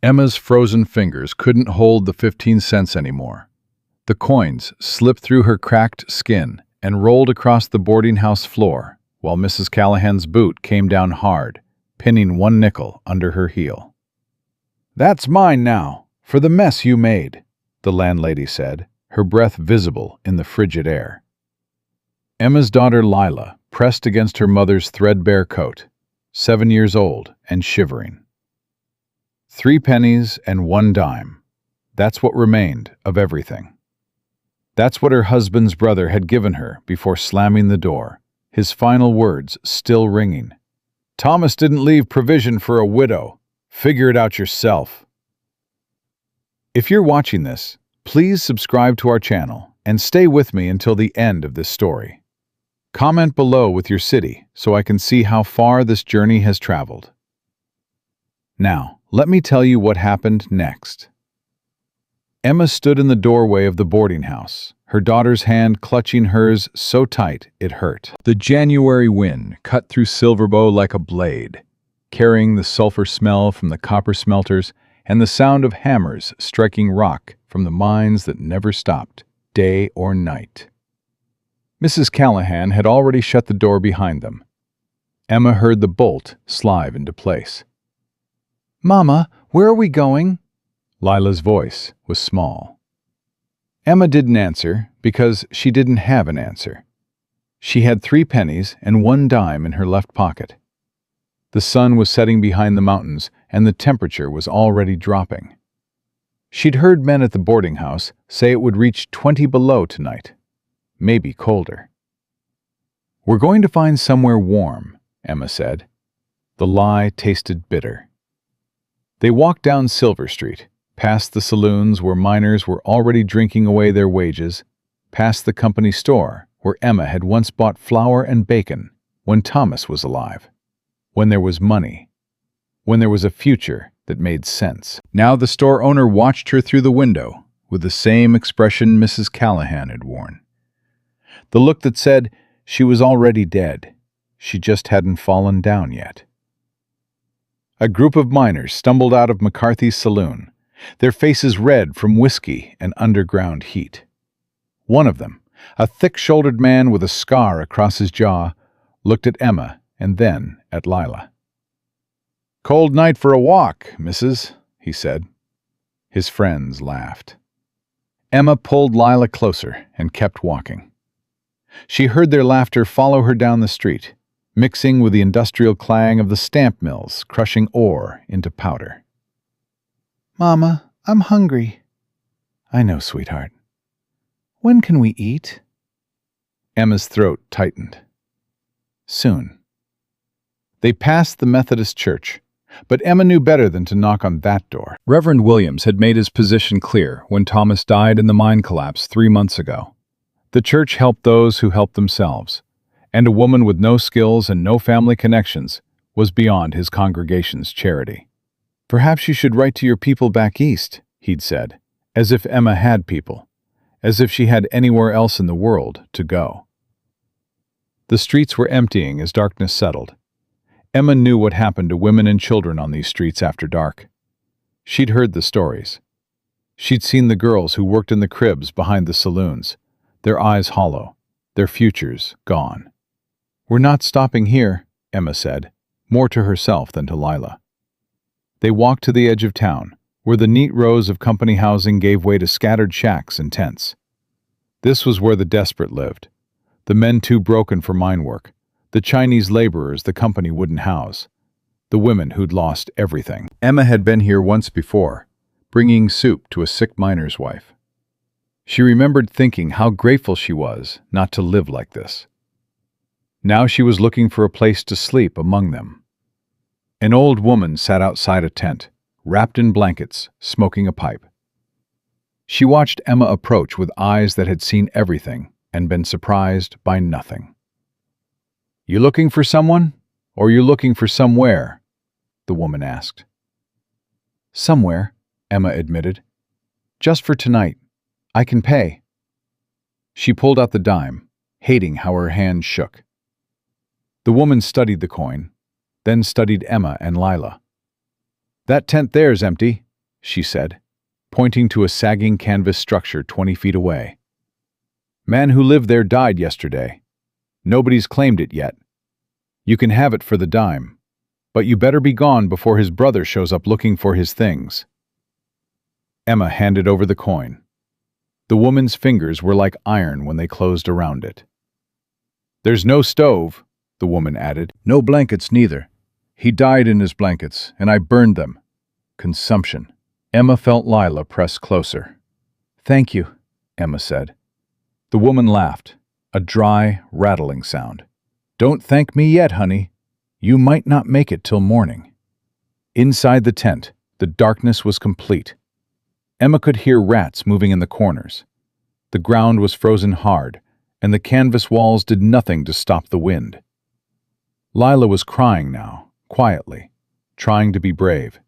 Emma's frozen fingers couldn't hold the 15 cents anymore. The coins slipped through her cracked skin and rolled across the boarding house floor, while Mrs. Callahan's boot came down hard, pinning one nickel under her heel. "That's mine now, for the mess you made," the landlady said, her breath visible in the frigid air. Emma's daughter Lila pressed against her mother's threadbare coat, 7 years old and shivering. 3 pennies and 1 dime. That's what remained of everything. That's what her husband's brother had given her before slamming the door, his final words still ringing. "Thomas didn't leave provision for a widow. Figure it out yourself." If you're watching this, please subscribe to our channel and stay with me until the end of this story. Comment below with your city so I can see how far this journey has traveled. Now, let me tell you what happened next. Emma stood in the doorway of the boarding house, her daughter's hand clutching hers so tight it hurt. The January wind cut through Silverbow like a blade, carrying the sulfur smell from the copper smelters and the sound of hammers striking rock from the mines that never stopped, day or night. Mrs. Callahan had already shut the door behind them. Emma heard the bolt slide into place. "Mama, where are we going?" Lila's voice was small. Emma didn't answer because she didn't have an answer. She had 3 pennies and 1 dime in her left pocket. The sun was setting behind the mountains and the temperature was already dropping. She'd heard men at the boarding house say it would reach 20 below tonight, maybe colder. "We're going to find somewhere warm," Emma said. The lie tasted bitter. They walked down Silver Street, past the saloons where miners were already drinking away their wages, past the company store where Emma had once bought flour and bacon when Thomas was alive, when there was money, when there was a future that made sense. Now the store owner watched her through the window with the same expression Mrs. Callahan had worn. The look that said she was already dead, she just hadn't fallen down yet. A group of miners stumbled out of McCarthy's saloon, their faces red from whiskey and underground heat. One of them, a thick-shouldered man with a scar across his jaw, looked at Emma and then at Lila. "Cold night for a walk, missus," he said. His friends laughed. Emma pulled Lila closer and kept walking. She heard their laughter follow her down the street, mixing with the industrial clang of the stamp mills crushing ore into powder. "Mama, I'm hungry." "I know, sweetheart." "When can we eat?" Emma's throat tightened. "Soon." They passed the Methodist church, but Emma knew better than to knock on that door. Reverend Williams had made his position clear when Thomas died in the mine collapse 3 months ago. The church helped those who helped themselves, and a woman with no skills and no family connections was beyond his congregation's charity. "Perhaps you should write to your people back east," he'd said, as if Emma had people, as if she had anywhere else in the world to go. The streets were emptying as darkness settled. Emma knew what happened to women and children on these streets after dark. She'd heard the stories. She'd seen the girls who worked in the cribs behind the saloons, their eyes hollow, their futures gone. "We're not stopping here," Emma said, more to herself than to Lila. They walked to the edge of town, where the neat rows of company housing gave way to scattered shacks and tents. This was where the desperate lived, the men too broken for mine work, the Chinese laborers the company wouldn't house, the women who'd lost everything. Emma had been here once before, bringing soup to a sick miner's wife. She remembered thinking how grateful she was not to live like this. Now she was looking for a place to sleep among them. An old woman sat outside a tent, wrapped in blankets, smoking a pipe. She watched Emma approach with eyes that had seen everything and been surprised by nothing. "You looking for someone, or you looking for somewhere?" the woman asked. "Somewhere," Emma admitted. "Just for tonight. I can pay." She pulled out the dime, hating how her hand shook. The woman studied the coin, then studied Emma and Lila. "That tent there's empty," she said, pointing to a sagging canvas structure 20 feet away. Man who lived there died yesterday. Nobody's claimed it yet. You can have it for the dime, but you better be gone before his brother shows up looking for his things. Emma handed over the coin. The woman's fingers were like iron when they closed around it. There's no stove, the woman added. No blankets neither. He died in his blankets, and I burned them. Consumption. Emma felt Lila press closer. Thank you, Emma said. The woman laughed, a dry, rattling sound. Don't thank me yet, honey. You might not make it till morning. Inside the tent, the darkness was complete. Emma could hear rats moving in the corners. The ground was frozen hard, and the canvas walls did nothing to stop the wind. Lila was crying now, quietly, trying to be brave.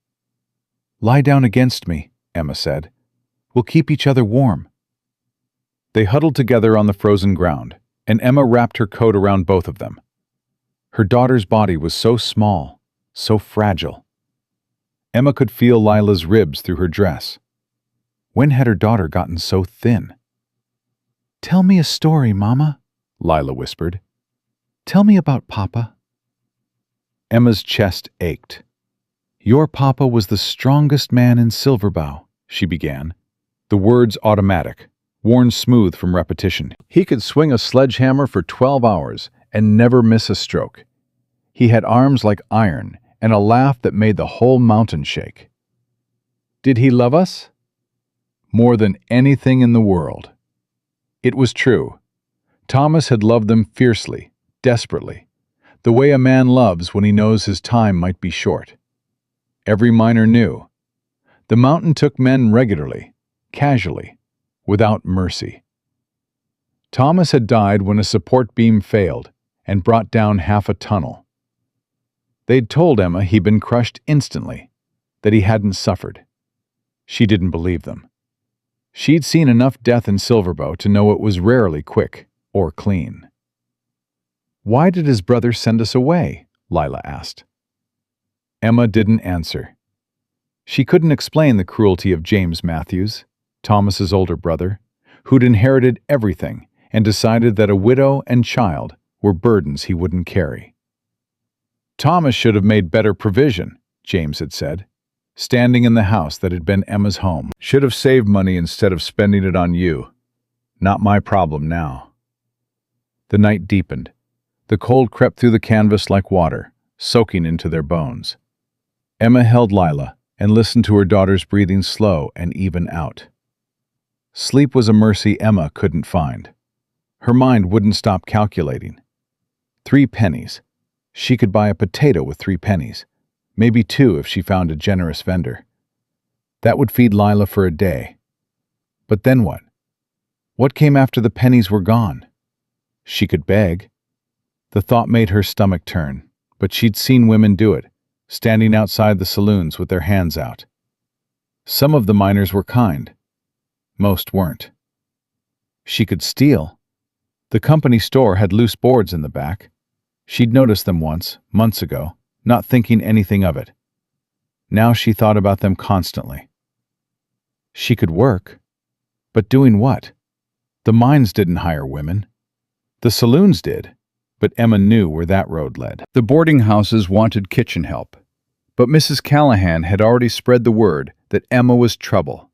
Lie down against me, Emma said. We'll keep each other warm. They huddled together on the frozen ground, and Emma wrapped her coat around both of them. Her daughter's body was so small, so fragile. Emma could feel Lila's ribs through her dress. When had her daughter gotten so thin? Tell me a story, Mama, Lila whispered. Tell me about Papa. Emma's chest ached. Your Papa was the strongest man in Silverbow, she began, the words automatic, worn smooth from repetition. He could swing a sledgehammer for 12 hours and never miss a stroke. He had arms like iron and a laugh that made the whole mountain shake. Did he love us? More than anything in the world. It was true. Thomas had loved them fiercely, desperately, the way a man loves when he knows his time might be short. Every miner knew. The mountain took men regularly, casually, without mercy. Thomas had died when a support beam failed and brought down half a tunnel. They'd told Emma he'd been crushed instantly, that he hadn't suffered. She didn't believe them. She'd seen enough death in Silverbow to know it was rarely quick or clean. Why did his brother send us away? Lila asked. Emma didn't answer. She couldn't explain the cruelty of James Matthews, Thomas's older brother, who'd inherited everything and decided that a widow and child were burdens he wouldn't carry. Thomas should have made better provision, James had said, standing in the house that had been Emma's home. Should have saved money instead of spending it on you. Not my problem now. The night deepened. The cold crept through the canvas like water, soaking into their bones. Emma held Lila and listened to her daughter's breathing slow and even out. Sleep was a mercy Emma couldn't find. Her mind wouldn't stop calculating. 3 pennies. She could buy a potato with 3 pennies, maybe 2 if she found a generous vendor. That would feed Lila for a day. But then what? What came after the pennies were gone? She could beg. The thought made her stomach turn, but she'd seen women do it, standing outside the saloons with their hands out. Some of the miners were kind. Most weren't. She could steal. The company store had loose boards in the back. She'd noticed them once, months ago, not thinking anything of it. Now she thought about them constantly. She could work. But doing what? The mines didn't hire women. The saloons did, but Emma knew where that road led. The boarding houses wanted kitchen help, but Mrs. Callahan had already spread the word that Emma was trouble,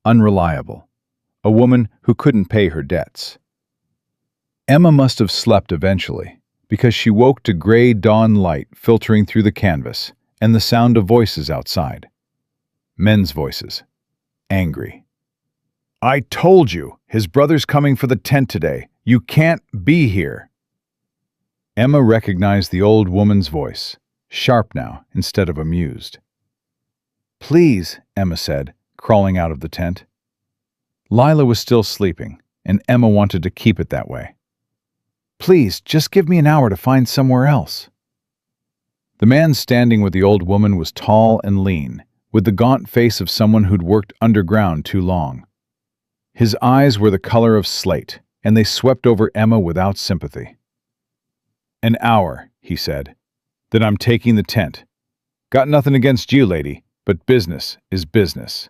unreliable, a woman who couldn't pay her debts. Emma must have slept eventually, because she woke to gray dawn light filtering through the canvas and the sound of voices outside. Men's voices. Angry. I told you, his brother's coming for the tent today. You can't be here. Emma recognized the old woman's voice, sharp now instead of amused. Please, Emma said, crawling out of the tent. Lila was still sleeping, and Emma wanted to keep it that way. Please, just give me an hour to find somewhere else. The man standing with the old woman was tall and lean, with the gaunt face of someone who'd worked underground too long. His eyes were the color of slate, and they swept over Emma without sympathy. An hour, he said. Then I'm taking the tent. Got nothing against you, lady. but business is business."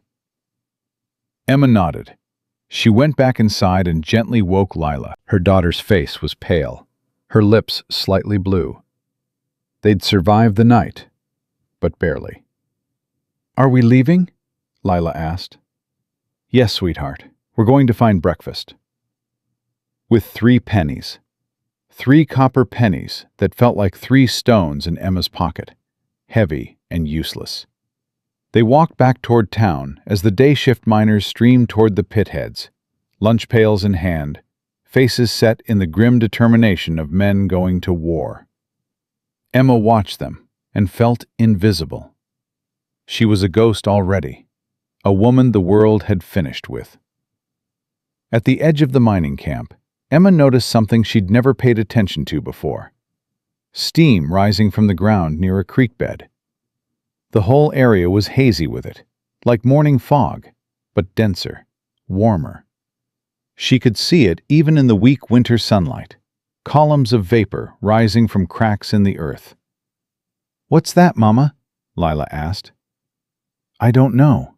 Emma nodded. She went back inside and gently woke Lila. Her daughter's face was pale, her lips slightly blue. They'd survived the night, but barely. "Are we leaving?" Lila asked. "Yes, sweetheart. We're going to find breakfast." With 3 pennies. 3 copper pennies that felt like 3 stones in Emma's pocket, heavy and useless. They walked back toward town as the day shift miners streamed toward the pit heads, lunch pails in hand, faces set in the grim determination of men going to war. Emma watched them and felt invisible. She was a ghost already, a woman the world had finished with. At the edge of the mining camp, Emma noticed something she'd never paid attention to before. Steam rising from the ground near a creek bed. The whole area was hazy with it, like morning fog, but denser, warmer. She could see it even in the weak winter sunlight, columns of vapor rising from cracks in the earth. "What's that, Mama?" Lila asked. "I don't know."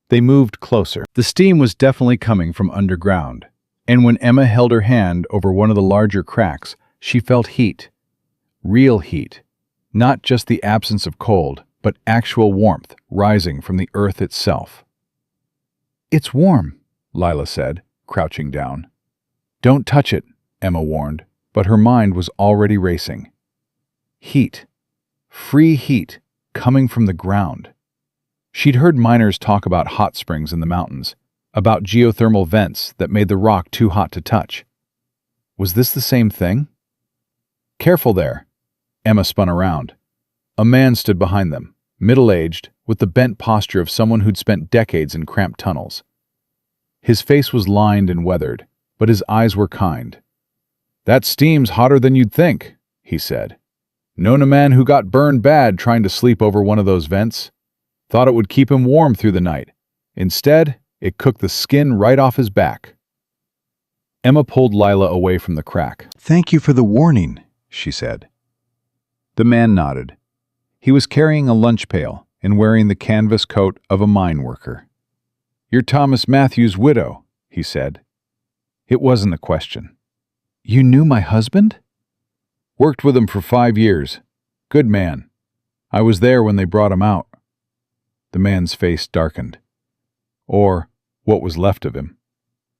They moved closer. The steam was definitely coming from underground, and when Emma held her hand over one of the larger cracks, she felt heat. Real heat. Not just the absence of cold, but actual warmth rising from the earth itself. "It's warm," Lila said, crouching down. "Don't touch it," Emma warned, but her mind was already racing. Heat. Free heat, coming from the ground. She'd heard miners talk about hot springs in the mountains, about geothermal vents that made the rock too hot to touch. Was this the same thing? "Careful there." Emma spun around. A man stood behind them, middle-aged, with the bent posture of someone who'd spent decades in cramped tunnels. His face was lined and weathered, but his eyes were kind. "That steam's hotter than you'd think," he said. "Known a man who got burned bad trying to sleep over one of those vents. Thought it would keep him warm through the night. Instead, it cooked the skin right off his back." Emma pulled Lila away from the crack. "Thank you for the warning," she said. The man nodded. He was carrying a lunch pail and wearing the canvas coat of a mine worker. "You're Thomas Matthews' widow," he said. It wasn't a question. "You knew my husband?" "Worked with him for 5 years. Good man. I was there when they brought him out." The man's face darkened. Or what was left of him.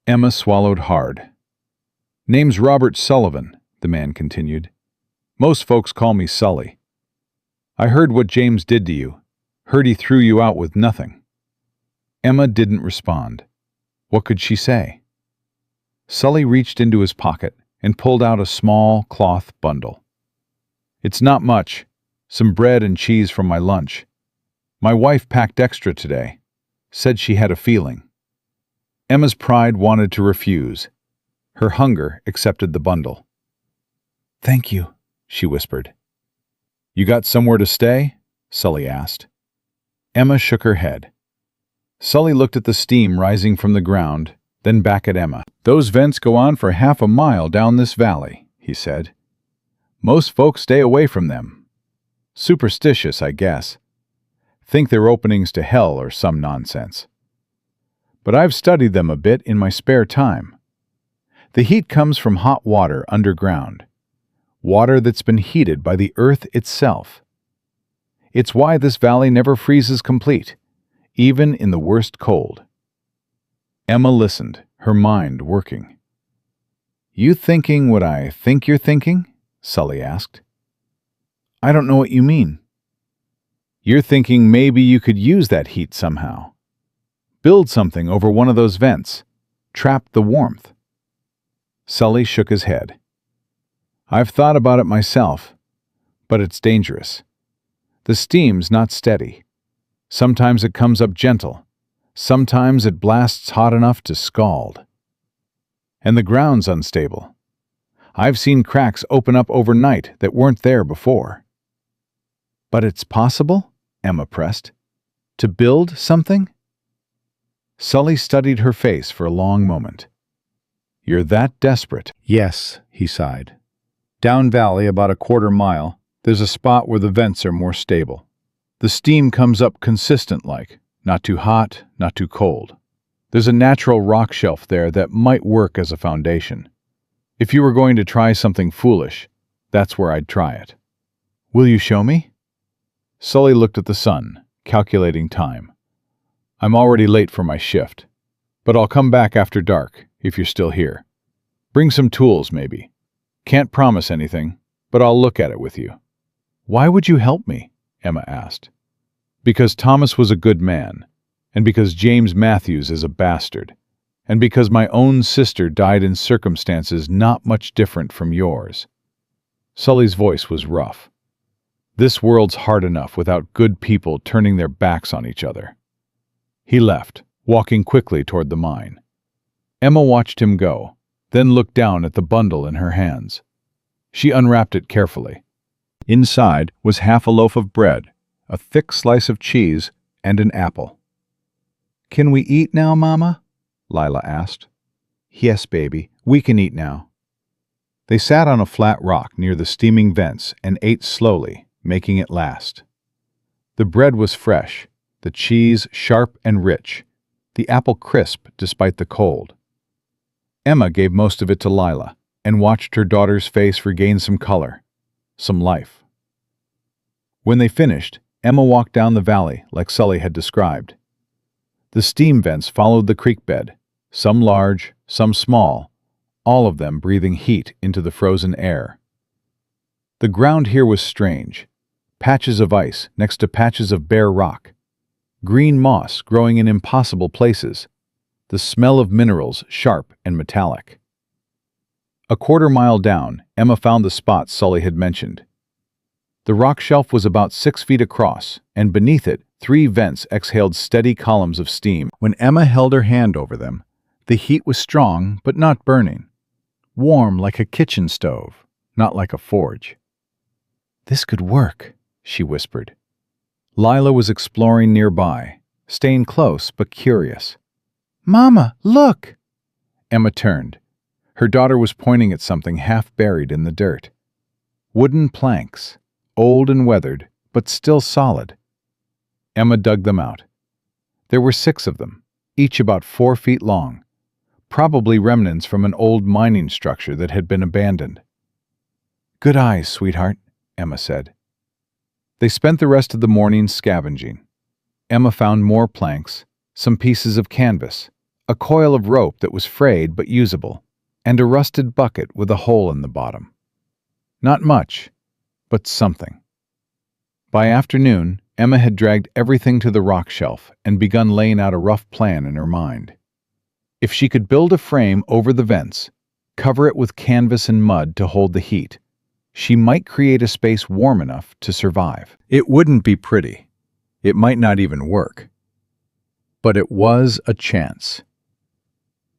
Emma swallowed hard. "Name's Robert Sullivan," the man continued. "Most folks call me Sully. I heard what James did to you. Heard he threw you out with nothing." Emma didn't respond. What could she say? Sully reached into his pocket and pulled out a small cloth bundle. "It's not much. Some bread and cheese from my lunch. My wife packed extra today. Said she had a feeling." Emma's pride wanted to refuse. Her hunger accepted the bundle. "Thank you," she whispered. "You got somewhere to stay?" Sully asked. Emma shook her head. Sully looked at the steam rising from the ground, then back at Emma. "Those vents go on for half a mile down this valley," he said. "Most folks stay away from them. Superstitious, I guess. Think they're openings to hell or some nonsense. But I've studied them a bit in my spare time. The heat comes from hot water underground, water that's been heated by the earth itself. It's why this valley never freezes complete, even in the worst cold." Emma listened, her mind working. "You thinking what I think you're thinking?" Sully asked. "I don't know what you mean." "You're thinking maybe you could use that heat somehow. Build something over one of those vents. Trap the warmth." Sully shook his head. "I've thought about it myself, but it's dangerous. The steam's not steady. Sometimes it comes up gentle. Sometimes it blasts hot enough to scald. And the ground's unstable. I've seen cracks open up overnight that weren't there before." "But it's possible?" Emma pressed. "To build something?" Sully studied her face for a long moment. "You're that desperate?" "Yes," he sighed. "Down valley about a quarter mile, there's a spot where the vents are more stable. The steam comes up consistent-like, not too hot, not too cold. There's a natural rock shelf there that might work as a foundation. If you were going to try something foolish, that's where I'd try it. Will you show me? Sully looked at the sun, calculating time. I'm already late for my shift, but I'll come back after dark if you're still here. Bring some tools, maybe. Can't promise anything, but I'll look at it with you. Why would you help me? Emma asked. Because Thomas was a good man, and because James Matthews is a bastard, and because my own sister died in circumstances not much different from yours. Sully's voice was rough. This world's hard enough without good people turning their backs on each other. He left, walking quickly toward the mine. Emma watched him go, then looked down at the bundle in her hands. She unwrapped it carefully. Inside was half a loaf of bread, a thick slice of cheese, and an apple. Can we eat now, Mama? Lila asked. Yes, baby, we can eat now. They sat on a flat rock near the steaming vents and ate slowly, making it last. The bread was fresh, the cheese sharp and rich, the apple crisp despite the cold. Emma gave most of it to Lila and watched her daughter's face regain some color, some life. When they finished, Emma walked down the valley like Sully had described. The steam vents followed the creek bed, some large, some small, all of them breathing heat into the frozen air. The ground here was strange. Patches of ice next to patches of bare rock. Green moss growing in impossible places. The smell of minerals sharp and metallic. A quarter-mile down, Emma found the spot Sully had mentioned. The rock shelf was about 6 feet across, and beneath it, 3 vents exhaled steady columns of steam. When Emma held her hand over them, the heat was strong but not burning. Warm like a kitchen stove, not like a forge. This could work, she whispered. Lila was exploring nearby, staying close but curious. Mama, look! Emma turned. Her daughter was pointing at something half buried in the dirt. Wooden planks, old and weathered, but still solid. Emma dug them out. There were 6 of them, each about 4 feet long, probably remnants from an old mining structure that had been abandoned. Good eyes, sweetheart, Emma said. They spent the rest of the morning scavenging. Emma found more planks, some pieces of canvas, a coil of rope that was frayed but usable, and a rusted bucket with a hole in the bottom. Not much, but something. By afternoon, Emma had dragged everything to the rock shelf and begun laying out a rough plan in her mind. If she could build a frame over the vents, cover it with canvas and mud to hold the heat, she might create a space warm enough to survive. It wouldn't be pretty. It might not even work. But it was a chance.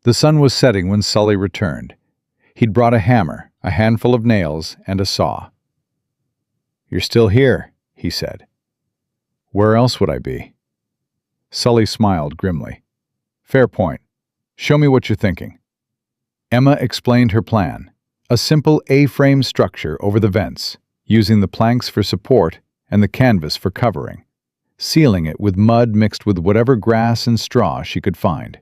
The sun was setting when Sully returned. He'd brought a hammer, a handful of nails, and a saw. You're still here, he said. Where else would I be? Sully smiled grimly. Fair point. Show me what you're thinking. Emma explained her plan. A simple A-frame structure over the vents, using the planks for support and the canvas for covering, sealing it with mud mixed with whatever grass and straw she could find.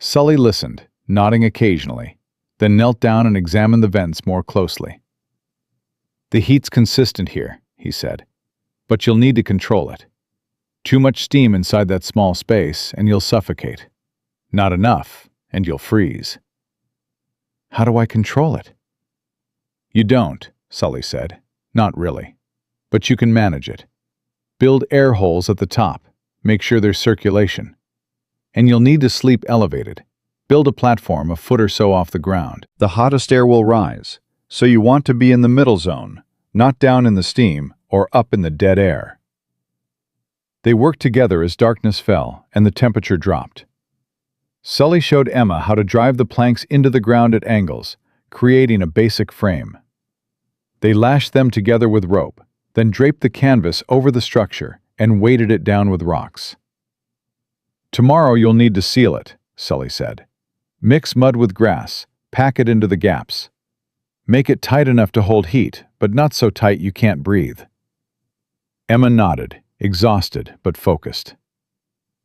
Sully listened, nodding occasionally, then knelt down and examined the vents more closely. The heat's consistent here, he said, but you'll need to control it. Too much steam inside that small space and you'll suffocate. Not enough, and you'll freeze. How do I control it? You don't, Sully said. Not really. But you can manage it. Build air holes at the top. Make sure there's circulation. And you'll need to sleep elevated. Build a platform a foot or so off the ground. The hottest air will rise, so you want to be in the middle zone, not down in the steam or up in the dead air. They worked together as darkness fell and the temperature dropped. Sully showed Emma how to drive the planks into the ground at angles, creating a basic frame. They lashed them together with rope, then draped the canvas over the structure and weighted it down with rocks. Tomorrow you'll need to seal it, Sully said. Mix mud with grass, pack it into the gaps. Make it tight enough to hold heat, but not so tight you can't breathe. Emma nodded, exhausted but focused.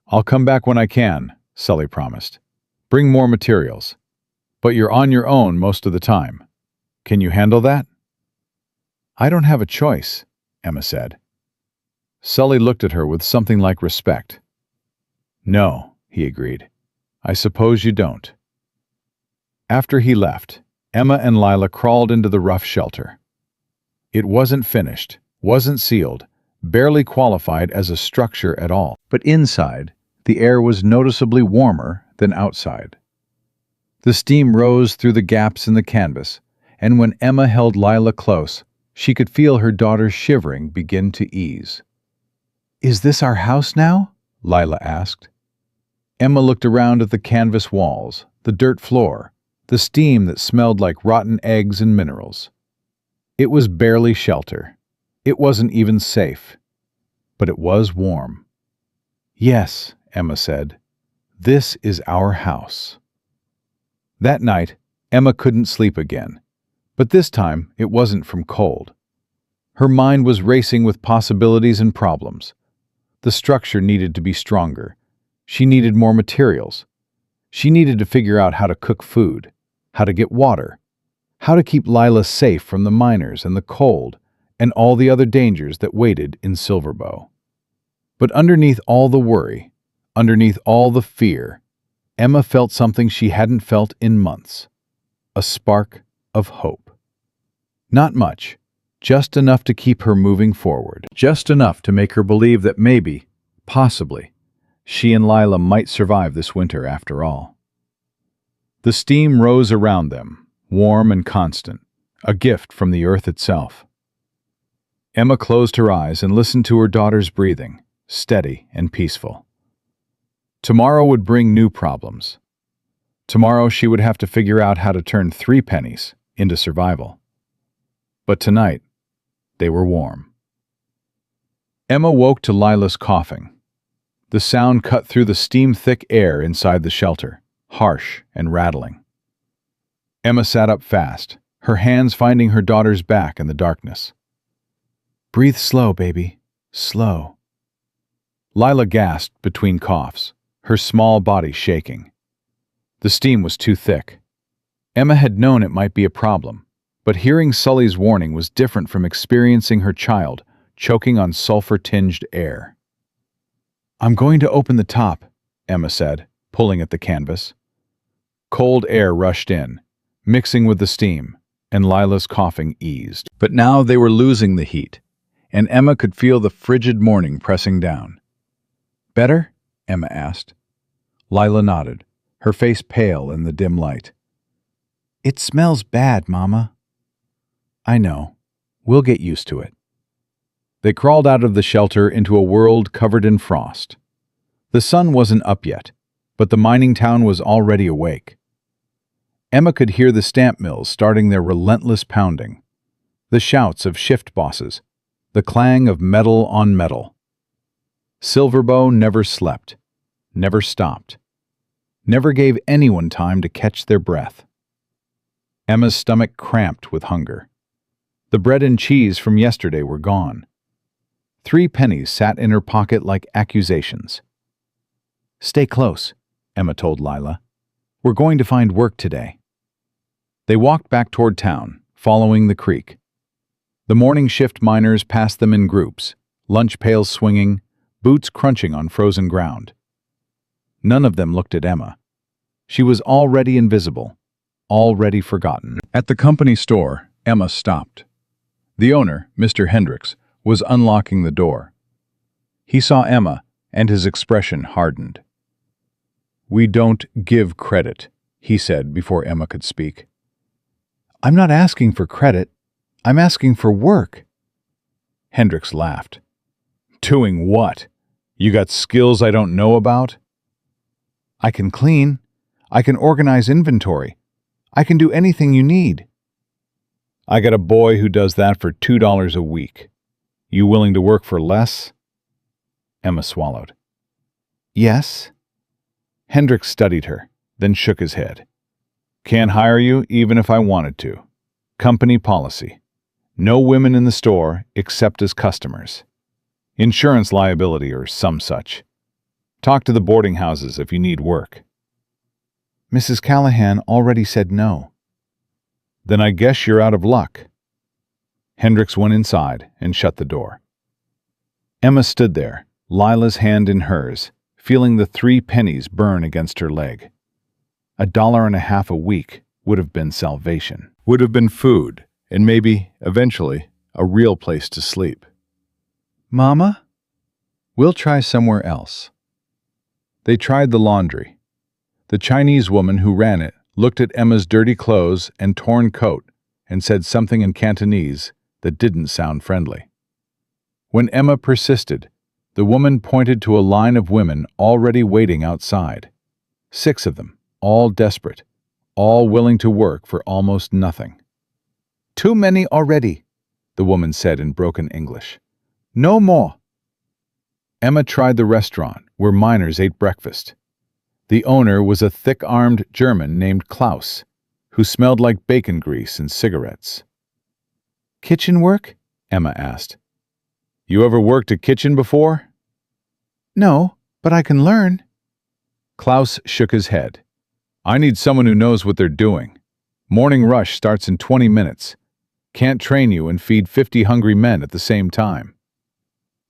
"I'll come back when I can," Sully promised. "Bring more materials. But you're on your own most of the time. Can you handle that?" "I don't have a choice," Emma said. Sully looked at her with something like respect. "No," he agreed. "I suppose you don't." After he left, Emma and Lila crawled into the rough shelter. It wasn't finished, wasn't sealed, barely qualified as a structure at all. But inside, the air was noticeably warmer than outside. The steam rose through the gaps in the canvas, and when Emma held Lila close, she could feel her daughter's shivering begin to ease. "Is this our house now?" Lila asked. Emma looked around at the canvas walls, the dirt floor, the steam that smelled like rotten eggs and minerals. It was barely shelter. It wasn't even safe. But it was warm. "Yes," Emma said. "This is our house." That night, Emma couldn't sleep again. But this time, it wasn't from cold. Her mind was racing with possibilities and problems. The structure needed to be stronger. She needed more materials. She needed to figure out how to cook food, how to get water, how to keep Lila safe from the miners and the cold and all the other dangers that waited in Silverbow. But underneath all the worry, underneath all the fear, Emma felt something she hadn't felt in months. A spark of hope. Not much, just enough to keep her moving forward. Just enough to make her believe that maybe, possibly, she and Lila might survive this winter after all. The steam rose around them, warm and constant, a gift from the earth itself. Emma closed her eyes and listened to her daughter's breathing, steady and peaceful. Tomorrow would bring new problems. Tomorrow she would have to figure out how to turn 3 pennies into survival. But tonight, they were warm. Emma woke to Lila's coughing. The sound cut through the steam-thick air inside the shelter, harsh and rattling. Emma sat up fast, her hands finding her daughter's back in the darkness. "Breathe slow, baby. Slow." Lila gasped between coughs, her small body shaking. The steam was too thick. Emma had known it might be a problem, but hearing Sully's warning was different from experiencing her child choking on sulfur-tinged air. "I'm going to open the top," Emma said, pulling at the canvas. Cold air rushed in, mixing with the steam, and Lila's coughing eased. But now they were losing the heat, and Emma could feel the frigid morning pressing down. "Better?" Emma asked. Lila nodded, her face pale in the dim light. "It smells bad, Mama." "I know. We'll get used to it." They crawled out of the shelter into a world covered in frost. The sun wasn't up yet, but the mining town was already awake. Emma could hear the stamp mills starting their relentless pounding, the shouts of shift bosses, the clang of metal on metal. Silverbow never slept, never stopped, never gave anyone time to catch their breath. Emma's stomach cramped with hunger. The bread and cheese from yesterday were gone. 3 pennies sat in her pocket like accusations. "Stay close," Emma told Lila. "We're going to find work today." They walked back toward town, following the creek. The morning shift miners passed them in groups, lunch pails swinging, boots crunching on frozen ground. None of them looked at Emma. She was already invisible, already forgotten. At the company store, Emma stopped. The owner, Mr. Hendricks, was unlocking the door. He saw Emma, and his expression hardened. "We don't give credit," he said before Emma could speak. "I'm not asking for credit. I'm asking for work." Hendricks laughed. "Doing what? You got skills I don't know about?" "I can clean. I can organize inventory. I can do anything you need." "I got a boy who does that for $2 a week. You willing to work for less?" Emma swallowed. "Yes." Hendricks studied her, then shook his head. "Can't hire you even if I wanted to. Company policy. No women in the store except as customers." Insurance liability or some such. Talk to the boarding houses if you need work. Mrs. Callahan already said no. Then I guess you're out of luck. Hendricks went inside and shut the door. Emma stood there, Lila's hand in hers, feeling the 3 pennies burn against her leg. $1.50 a week would have been salvation. Would have been food, and maybe, eventually, a real place to sleep. Mama? We'll try somewhere else. They tried the laundry. The Chinese woman who ran it looked at Emma's dirty clothes and torn coat and said something in Cantonese that didn't sound friendly. When Emma persisted, the woman pointed to a line of women already waiting outside. 6 of them, all desperate, all willing to work for almost nothing. Too many already, the woman said in broken English. No more. Emma tried the restaurant where miners ate breakfast. The owner was a thick-armed German named Klaus, who smelled like bacon grease and cigarettes. Kitchen work? Emma asked. You ever worked a kitchen before? No, but I can learn. Klaus shook his head. I need someone who knows what they're doing. Morning rush starts in 20 minutes. Can't train you and feed 50 hungry men at the same time.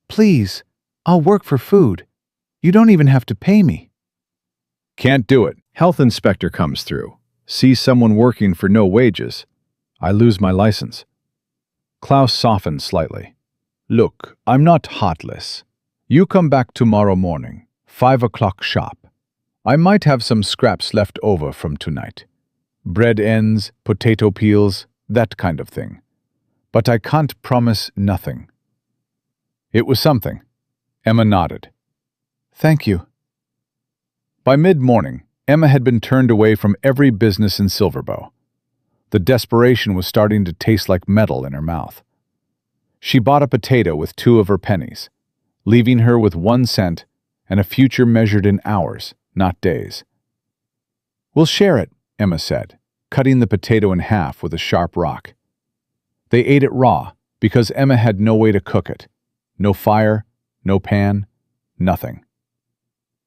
Please, I'll work for food. You don't even have to pay me. Can't do it. Health inspector comes through. Sees someone working for no wages. I lose my license. Klaus softened slightly. Look, I'm not heartless. You come back tomorrow morning, 5 o'clock sharp. I might have some scraps left over from tonight. Bread ends, potato peels, that kind of thing. But I can't promise nothing. It was something. Emma nodded. Thank you. By mid-morning, Emma had been turned away from every business in Silverbow. The desperation was starting to taste like metal in her mouth. She bought a potato with 2 of her pennies, leaving her with 1 cent and a future measured in hours, not days. We'll share it, Emma said, cutting the potato in half with a sharp rock. They ate it raw because Emma had no way to cook it. No fire, no pan, nothing.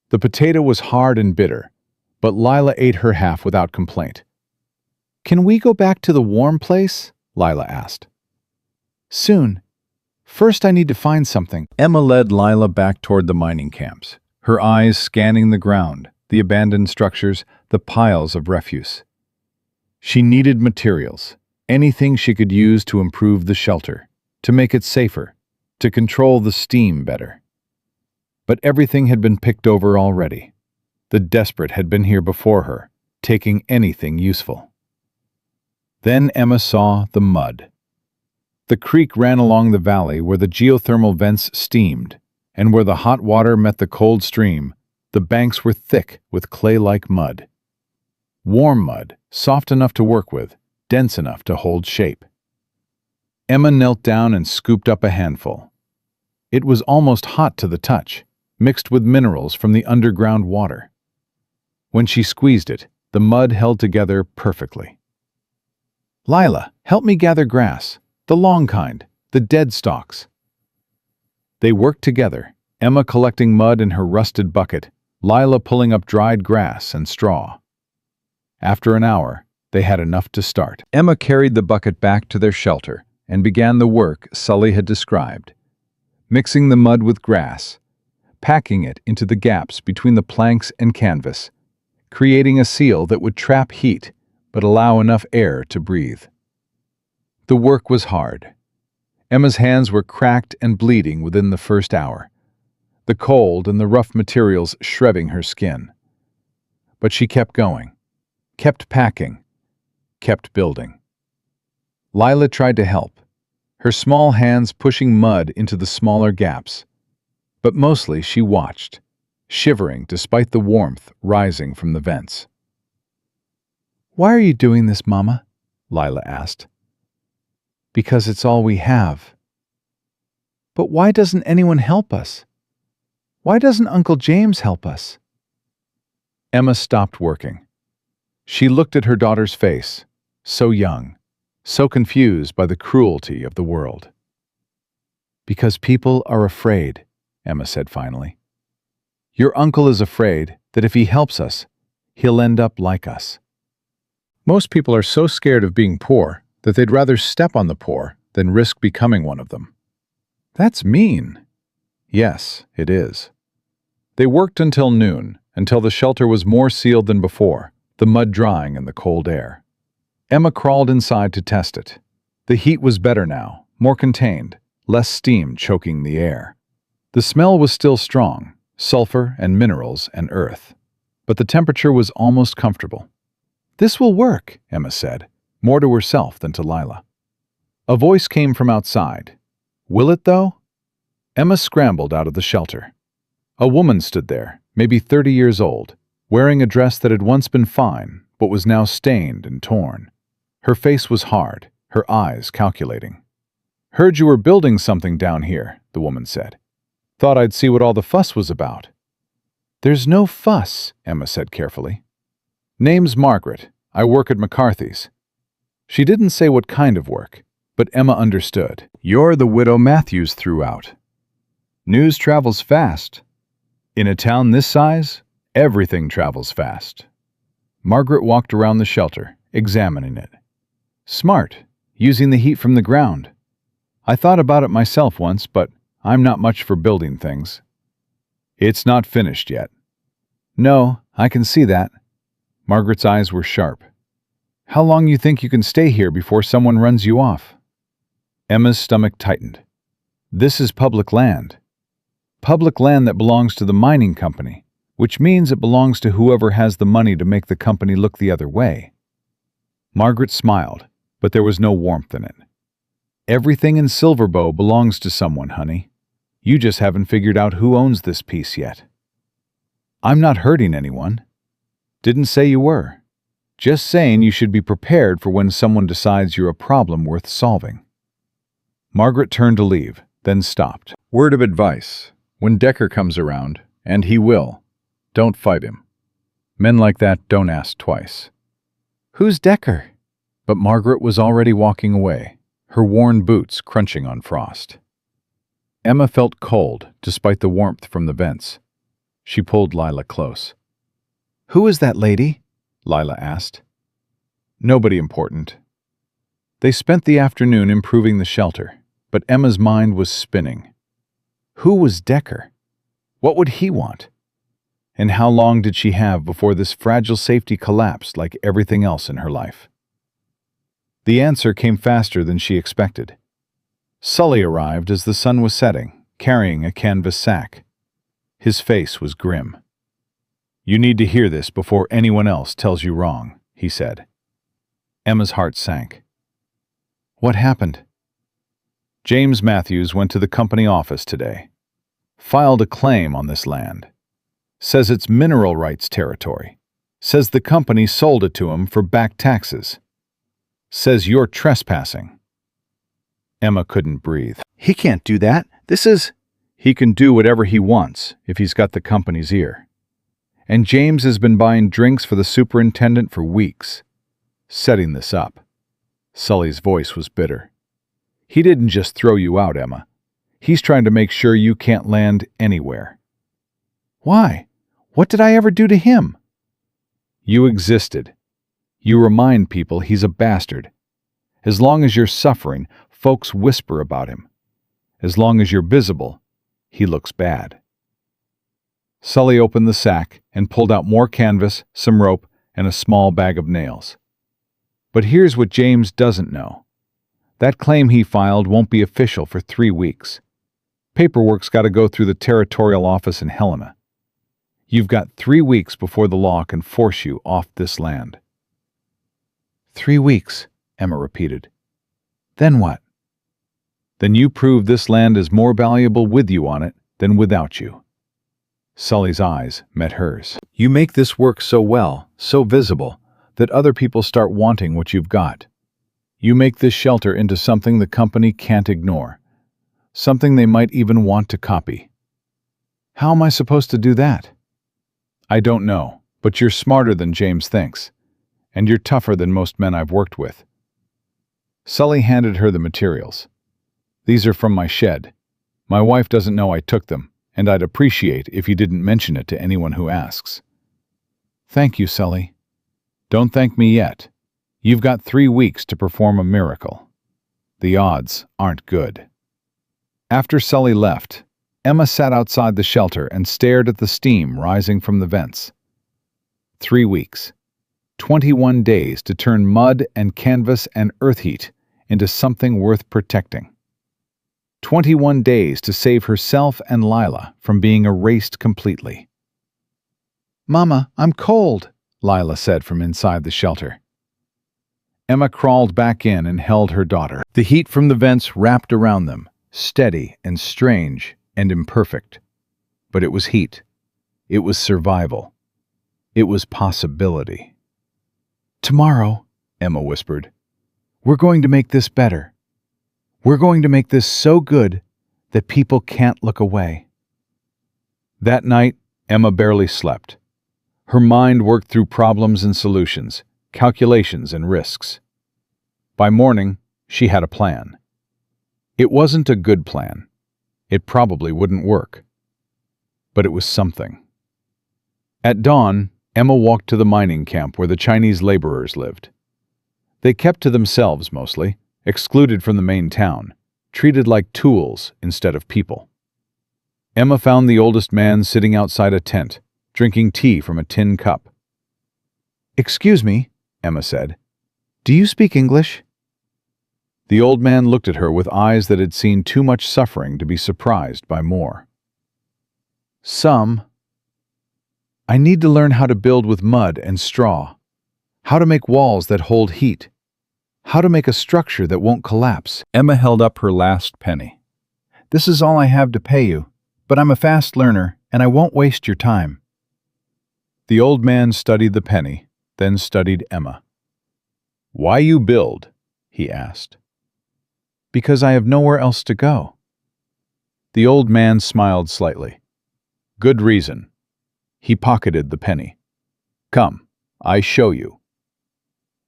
The potato was hard and bitter, but Lila ate her half without complaint. Can we go back to the warm place? Lila asked. Soon. First I need to find something. Emma led Lila back toward the mining camps, her eyes scanning the ground, the abandoned structures, the piles of refuse. She needed materials, anything she could use to improve the shelter, to make it safer, to control the steam better. But everything had been picked over already. The desperate had been here before her, taking anything useful. Then Emma saw the mud. The creek ran along the valley where the geothermal vents steamed, and where the hot water met the cold stream, the banks were thick with clay-like mud. Warm mud, soft enough to work with, dense enough to hold shape. Emma knelt down and scooped up a handful. It was almost hot to the touch, mixed with minerals from the underground water. When she squeezed it, the mud held together perfectly. Lila, help me gather grass, the long kind, the dead stalks. They worked together, Emma collecting mud in her rusted bucket, Lila pulling up dried grass and straw. After an hour, they had enough to start. Emma carried the bucket back to their shelter and began the work Sully had described, mixing the mud with grass, packing it into the gaps between the planks and canvas, creating a seal that would trap heat but allow enough air to breathe. The work was hard. Emma's hands were cracked and bleeding within the first hour, the cold and the rough materials shredding her skin. But she kept going, kept packing, kept building. Lila tried to help, her small hands pushing mud into the smaller gaps, but mostly she watched, shivering despite the warmth rising from the vents. Why are you doing this, Mama? Lila asked. Because it's all we have. But why doesn't anyone help us? Why doesn't Uncle James help us? Emma stopped working. She looked at her daughter's face, so young, so confused by the cruelty of the world. Because people are afraid, Emma said finally. Your uncle is afraid that if he helps us, he'll end up like us. Most people are so scared of being poor that they'd rather step on the poor than risk becoming one of them. That's mean. Yes, it is. They worked until noon, until the shelter was more sealed than before, the mud drying in the cold air. Emma crawled inside to test it. The heat was better now, more contained, less steam choking the air. The smell was still strong, sulfur and minerals and earth, but the temperature was almost comfortable. This will work, Emma said, more to herself than to Lila. A voice came from outside. Will it, though? Emma scrambled out of the shelter. A woman stood there, maybe 30 years old, wearing a dress that had once been fine, but was now stained and torn. Her face was hard, her eyes calculating. Heard you were building something down here, the woman said. Thought I'd see what all the fuss was about. There's no fuss, Emma said carefully. Name's Margaret. I work at McCarthy's. She didn't say what kind of work, but Emma understood. You're the widow Matthews threw out. News travels fast. In a town this size, everything travels fast. Margaret walked around the shelter, examining it. Smart, using the heat from the ground. I thought about it myself once, but I'm not much for building things. It's not finished yet. No, I can see that. Margaret's eyes were sharp. How long you think you can stay here before someone runs you off? Emma's stomach tightened. This is public land. Public land that belongs to the mining company, which means it belongs to whoever has the money to make the company look the other way. Margaret smiled, but there was no warmth in it. Everything in Silverbow belongs to someone, honey. You just haven't figured out who owns this piece yet. I'm not hurting anyone. Didn't say you were. Just saying you should be prepared for when someone decides you're a problem worth solving. Margaret turned to leave, then stopped. Word of advice. When Decker comes around, and he will, don't fight him. Men like that don't ask twice. Who's Decker? But Margaret was already walking away, her worn boots crunching on frost. Emma felt cold, despite the warmth from the vents. She pulled Lila close. Who is that lady? Lila asked. Nobody important. They spent the afternoon improving the shelter, but Emma's mind was spinning. Who was Decker? What would he want? And how long did she have before this fragile safety collapsed like everything else in her life? The answer came faster than she expected. Sully arrived as the sun was setting, carrying a canvas sack. His face was grim. You need to hear this before anyone else tells you wrong, he said. Emma's heart sank. What happened? James Matthews went to the company office today. Filed a claim on this land. Says it's mineral rights territory. Says the company sold it to him for back taxes. Says you're trespassing. Emma couldn't breathe. He can't do that. He can do whatever he wants if he's got the company's ear. And James has been buying drinks for the superintendent for weeks, setting this up. Sully's voice was bitter. He didn't just throw you out, Emma. He's trying to make sure you can't land anywhere. Why? What did I ever do to him? You existed. You remind people he's a bastard. As long as you're suffering, folks whisper about him. As long as you're visible, he looks bad. Sully opened the sack and pulled out more canvas, some rope, and a small bag of nails. But here's what James doesn't know. That claim he filed won't be official for 3 weeks. Paperwork's got to go through the territorial office in Helena. You've got 3 weeks before the law can force you off this land. 3 weeks, Emma repeated. Then what? Then you prove this land is more valuable with you on it than without you. Sully's eyes met hers. You make this work so well, so visible, that other people start wanting what you've got. You make this shelter into something the company can't ignore, something they might even want to copy. How am I supposed to do that? I don't know, but you're smarter than James thinks, and you're tougher than most men I've worked with. Sully handed her the materials. These are from my shed. My wife doesn't know I took them, and I'd appreciate if you didn't mention it to anyone who asks. Thank you, Sully. Don't thank me yet. You've got 3 weeks to perform a miracle. The odds aren't good. After Sully left, Emma sat outside the shelter and stared at the steam rising from the vents. 3 weeks. 21 days to turn mud and canvas and earth heat into something worth protecting. 21 days to save herself and Lila from being erased completely. Mama, I'm cold, Lila said from inside the shelter. Emma crawled back in and held her daughter. The heat from the vents wrapped around them, steady and strange and imperfect. But it was heat. It was survival. It was possibility. Tomorrow, Emma whispered, we're going to make this better. We're going to make this so good that people can't look away. That night, Emma barely slept. Her mind worked through problems and solutions, calculations and risks. By morning, she had a plan. It wasn't a good plan. It probably wouldn't work. But it was something. At dawn, Emma walked to the mining camp where the Chinese laborers lived. They kept to themselves mostly, excluded from the main town, treated like tools instead of people. Emma found the oldest man sitting outside a tent, drinking tea from a tin cup. Excuse me, Emma said. Do you speak English? The old man looked at her with eyes that had seen too much suffering to be surprised by more. Some. I need to learn how to build with mud and straw, how to make walls that hold heat, how to make a structure that won't collapse. Emma held up her last penny. This is all I have to pay you, but I'm a fast learner and I won't waste your time. The old man studied the penny, then studied Emma. Why you build? He asked. Because I have nowhere else to go. The old man smiled slightly. Good reason. He pocketed the penny. Come, I show you.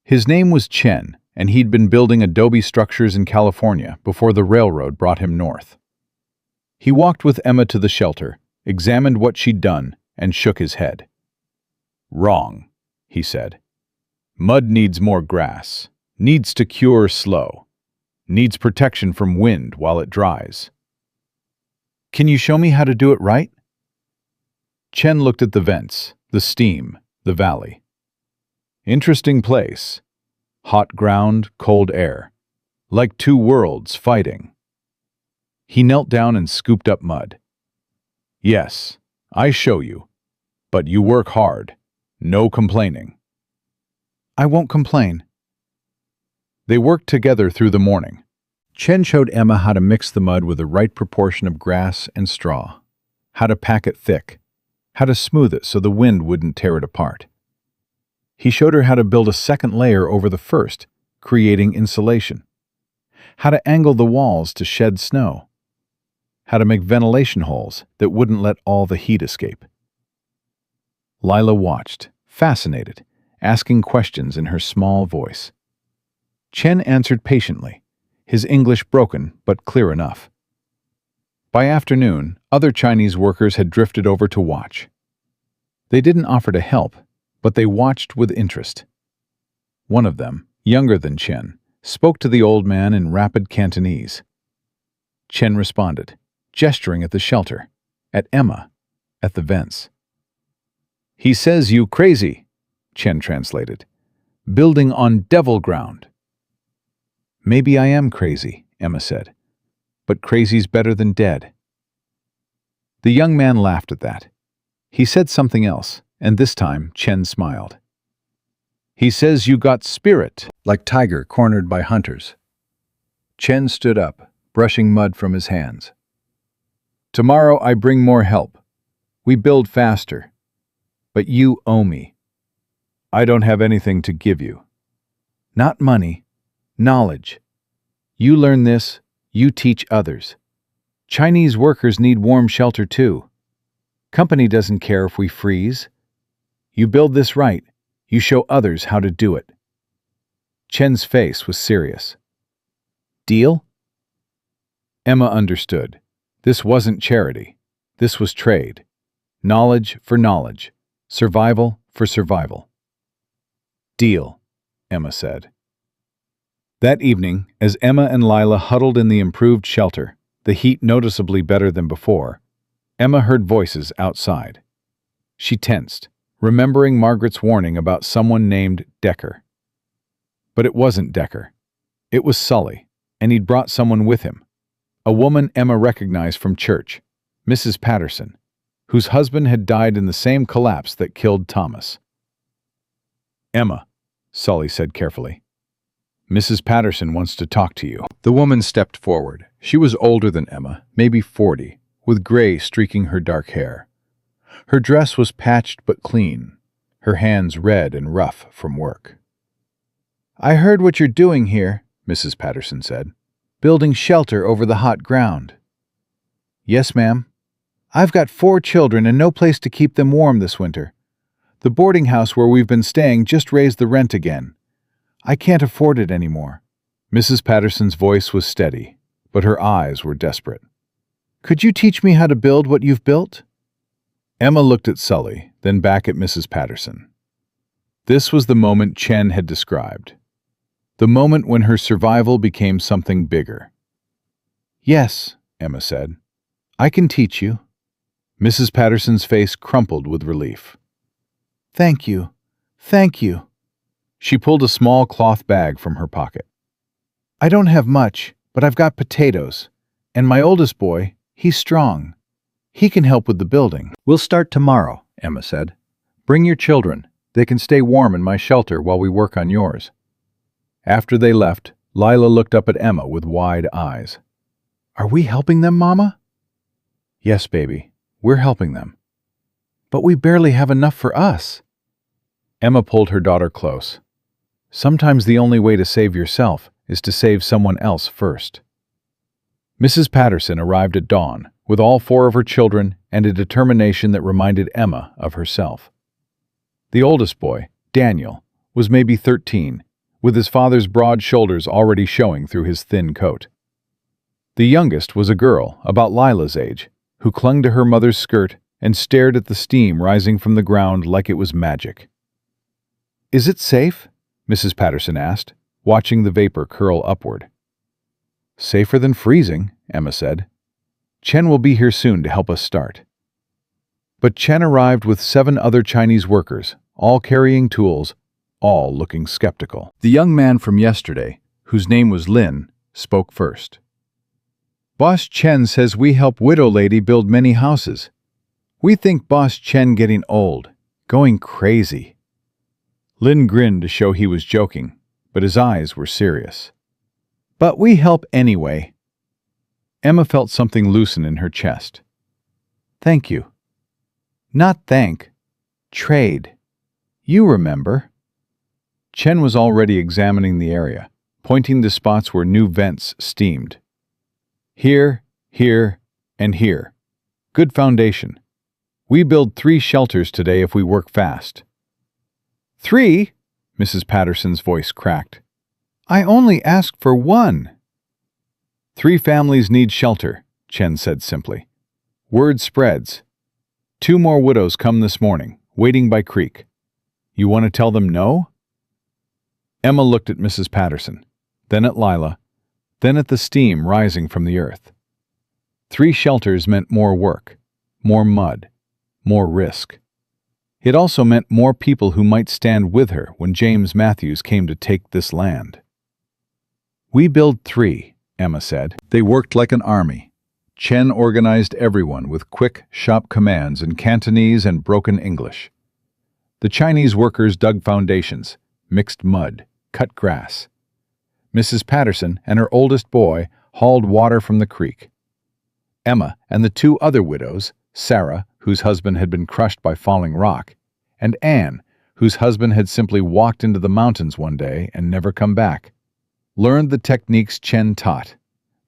His name was Chen, and he'd been building adobe structures in California before the railroad brought him north. He walked with Emma to the shelter, examined what she'd done, and shook his head. Wrong, he said. Mud needs more grass, needs to cure slow, needs protection from wind while it dries. Can you show me how to do it right? Chen looked at the vents, the steam, the valley. Interesting place. Hot ground, cold air. Like two worlds fighting. He knelt down and scooped up mud. Yes, I show you. But you work hard. No complaining. I won't complain. They worked together through the morning. Chen showed Emma how to mix the mud with the right proportion of grass and straw, how to pack it thick, how to smooth it so the wind wouldn't tear it apart. He showed her how to build a second layer over the first, creating insulation, how to angle the walls to shed snow, how to make ventilation holes that wouldn't let all the heat escape. Lila watched, fascinated, asking questions in her small voice. Chen answered patiently, his English broken but clear enough. By afternoon, other Chinese workers had drifted over to watch. They didn't offer to help, but they watched with interest. One of them, younger than Chen, spoke to the old man in rapid Cantonese. Chen responded, gesturing at the shelter, at Emma, at the vents. He says you crazy, Chen translated. Building on devil ground. Maybe I am crazy, Emma said. But crazy's better than dead. The young man laughed at that. He said something else, and this time Chen smiled. He says you got spirit, like tiger cornered by hunters. Chen stood up, brushing mud from his hands. Tomorrow I bring more help. We build faster. But you owe me. I don't have anything to give you. Not money, knowledge. You learn this, you teach others. Chinese workers need warm shelter too. Company doesn't care if we freeze. You build this right, you show others how to do it. Chen's face was serious. Deal? Emma understood. This wasn't charity. This was trade. Knowledge for knowledge. Survival for survival. Deal, Emma said. That evening, as Emma and Lila huddled in the improved shelter, the heat noticeably better than before, Emma heard voices outside. She tensed, remembering Margaret's warning about someone named Decker. But it wasn't Decker. It was Sully, and he'd brought someone with him. A woman Emma recognized from church, Mrs. Patterson, whose husband had died in the same collapse that killed Thomas. "Emma," Sully said carefully, "Mrs. Patterson wants to talk to you." The woman stepped forward. She was older than Emma, maybe 40, with gray streaking her dark hair. Her dress was patched but clean, her hands red and rough from work. "I heard what you're doing here," Mrs. Patterson said. "Building shelter over the hot ground." "Yes, ma'am. I've got 4 children and no place to keep them warm this winter. The boarding house where we've been staying just raised the rent again. I can't afford it anymore." Mrs. Patterson's voice was steady, but her eyes were desperate. "Could you teach me how to build what you've built?" Emma looked at Sully, then back at Mrs. Patterson. This was the moment Chen had described. The moment when her survival became something bigger. "Yes," Emma said. "I can teach you." Mrs. Patterson's face crumpled with relief. "Thank you. Thank you." She pulled a small cloth bag from her pocket. "I don't have much, but I've got potatoes. And my oldest boy, he's strong. He can help with the building." "We'll start tomorrow," Emma said. "Bring your children. They can stay warm in my shelter while we work on yours." After they left, Lila looked up at Emma with wide eyes. "Are we helping them, Mama?" "Yes, baby. We're helping them." "But we barely have enough for us." Emma pulled her daughter close. "Sometimes the only way to save yourself is to save someone else first." Mrs. Patterson arrived at dawn with all 4 of her children and a determination that reminded Emma of herself. The oldest boy, Daniel, was maybe 13, with his father's broad shoulders already showing through his thin coat. The youngest was a girl, about Lila's age, who clung to her mother's skirt and stared at the steam rising from the ground like it was magic. "Is it safe?" Mrs. Patterson asked, watching the vapor curl upward. "Safer than freezing," Emma said. "Chen will be here soon to help us start." But Chen arrived with 7 other Chinese workers, all carrying tools, all looking skeptical. The young man from yesterday, whose name was Lin, spoke first. "Boss Chen says we help widow lady build many houses. We think Boss Chen getting old, going crazy." Lin grinned to show he was joking, but his eyes were serious. "But we help anyway." Emma felt something loosen in her chest. "Thank you." "Not thank. Trade. You remember." Chen was already examining the area, pointing to spots where new vents steamed. "Here, here, and here. Good foundation. We build 3 shelters today if we work fast." "3?" Mrs. Patterson's voice cracked. "I only asked for 1. 3 families need shelter," Chen said simply. "Word spreads. 2 more widows come this morning, waiting by creek. You want to tell them no?" Emma looked at Mrs. Patterson, then at Lila, then at the steam rising from the earth. 3 shelters meant more work, more mud, more risk. It also meant more people who might stand with her when James Matthews came to take this land. "We build 3, Emma said. They worked like an army. Chen organized everyone with quick, sharp commands in Cantonese and broken English. The Chinese workers dug foundations, mixed mud, cut grass. Mrs. Patterson and her oldest boy hauled water from the creek. Emma and the 2 other widows, Sarah, whose husband had been crushed by falling rock, and Anne, whose husband had simply walked into the mountains one day and never come back, learned the techniques Chen taught,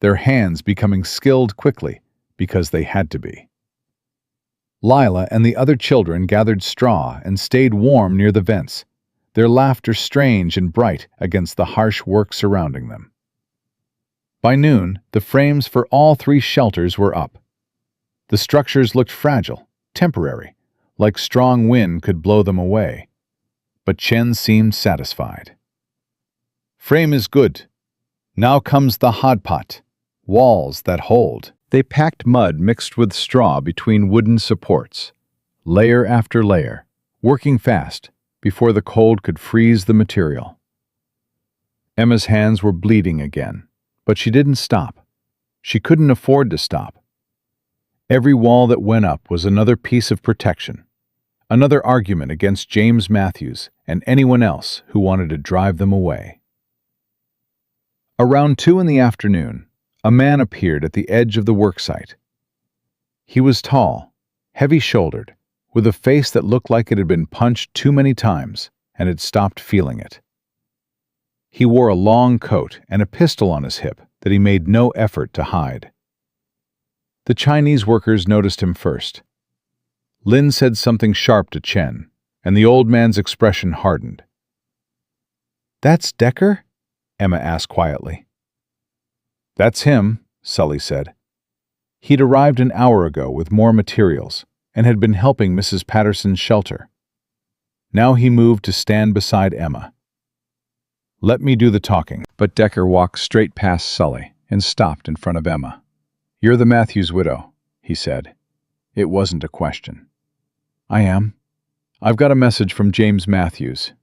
their hands becoming skilled quickly because they had to be. Lila and the other children gathered straw and stayed warm near the vents, their laughter strange and bright against the harsh work surrounding them. By noon, the frames for all 3 shelters were up, The structures looked fragile, temporary, like strong wind could blow them away. But Chen seemed satisfied. Frame is good. Now comes the hot pot. Walls that hold. They packed mud mixed with straw between wooden supports, layer after layer, working fast before the cold could freeze the material. Emma's hands were bleeding again, but she didn't stop. She couldn't afford to stop. Every wall that went up was another piece of protection, another argument against James Matthews and anyone else who wanted to drive them away. Around 2 p.m, a man appeared at the edge of the worksite. He was tall, heavy-shouldered, with a face that looked like it had been punched too many times and had stopped feeling it. He wore a long coat and a pistol on his hip that he made no effort to hide. The Chinese workers noticed him first. Lin said something sharp to Chen, and the old man's expression hardened. "That's Decker?" Emma asked quietly. "That's him," Sully said. He'd arrived an hour ago with more materials and had been helping Mrs. Patterson's shelter. Now he moved to stand beside Emma. "Let me do the talking." But Decker walked straight past Sully and stopped in front of Emma. "You're the Matthews widow," he said. It wasn't a question. "I am. I've got a message from James Matthews.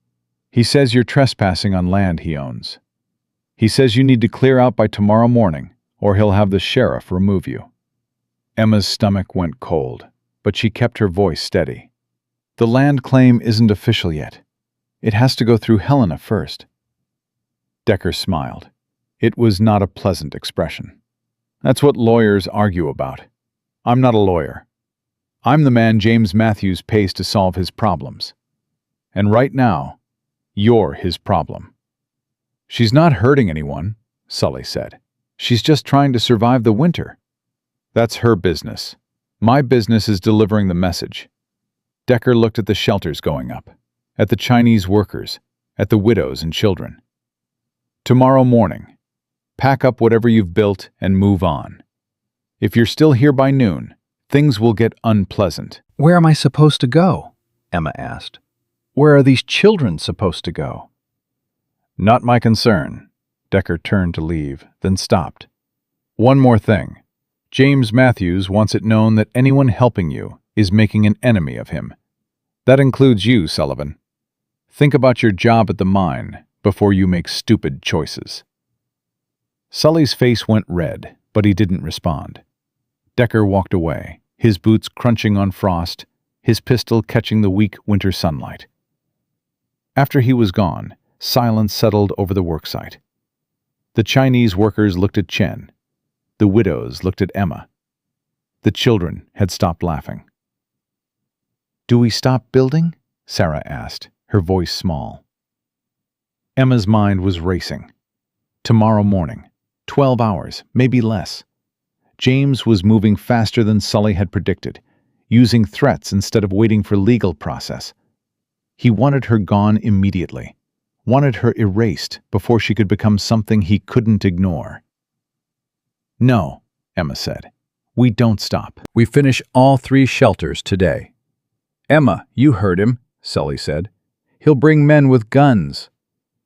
He says you're trespassing on land he owns. He says you need to clear out by tomorrow morning, or he'll have the sheriff remove you." Emma's stomach went cold, but she kept her voice steady. "The land claim isn't official yet. It has to go through Helena first." Decker smiled. It was not a pleasant expression. "That's what lawyers argue about. I'm not a lawyer. I'm the man James Matthews pays to solve his problems. And right now, you're his problem." "She's not hurting anyone," Sully said. "She's just trying to survive the winter." "That's her business. My business is delivering the message." Decker looked at the shelters going up, at the Chinese workers, at the widows and children. "Tomorrow morning, pack up whatever you've built and move on. If you're still here by noon, things will get unpleasant." "Where am I supposed to go?" Emma asked. "Where are these children supposed to go?" "Not my concern." Decker turned to leave, then stopped. "One more thing. James Matthews wants it known that anyone helping you is making an enemy of him. That includes you, Sullivan. Think about your job at the mine before you make stupid choices." Sully's face went red, but he didn't respond. Decker walked away, his boots crunching on frost, his pistol catching the weak winter sunlight. After he was gone, silence settled over the worksite. The Chinese workers looked at Chen. The widows looked at Emma. The children had stopped laughing. "Do we stop building?" Sarah asked, her voice small. Emma's mind was racing. Tomorrow morning, 12 hours, maybe less. James was moving faster than Sully had predicted, using threats instead of waiting for legal process. He wanted her gone immediately, wanted her erased before she could become something he couldn't ignore. "No," Emma said. "We don't stop. We finish all 3 shelters today." "Emma, you heard him," Sully said. "He'll bring men with guns."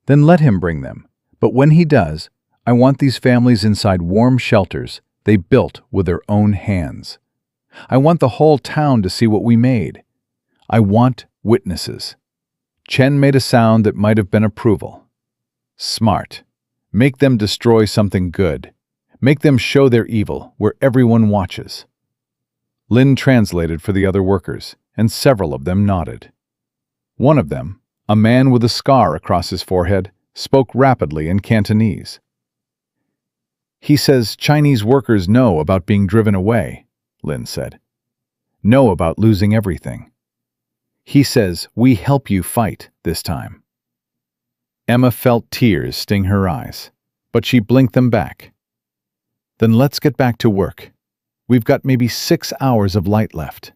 "Then let him bring them. But when he does, I want these families inside warm shelters they built with their own hands. I want the whole town to see what we made. I want witnesses." Chen made a sound that might have been approval. "Smart. Make them destroy something good. Make them show their evil where everyone watches." Lin translated for the other workers, and several of them nodded. One of them, a man with a scar across his forehead, spoke rapidly in Cantonese. "He says Chinese workers know about being driven away," Lin said. "Know about losing everything. He says we help you fight this time." Emma felt tears sting her eyes, but she blinked them back. "Then let's get back to work. We've got maybe 6 hours of light left."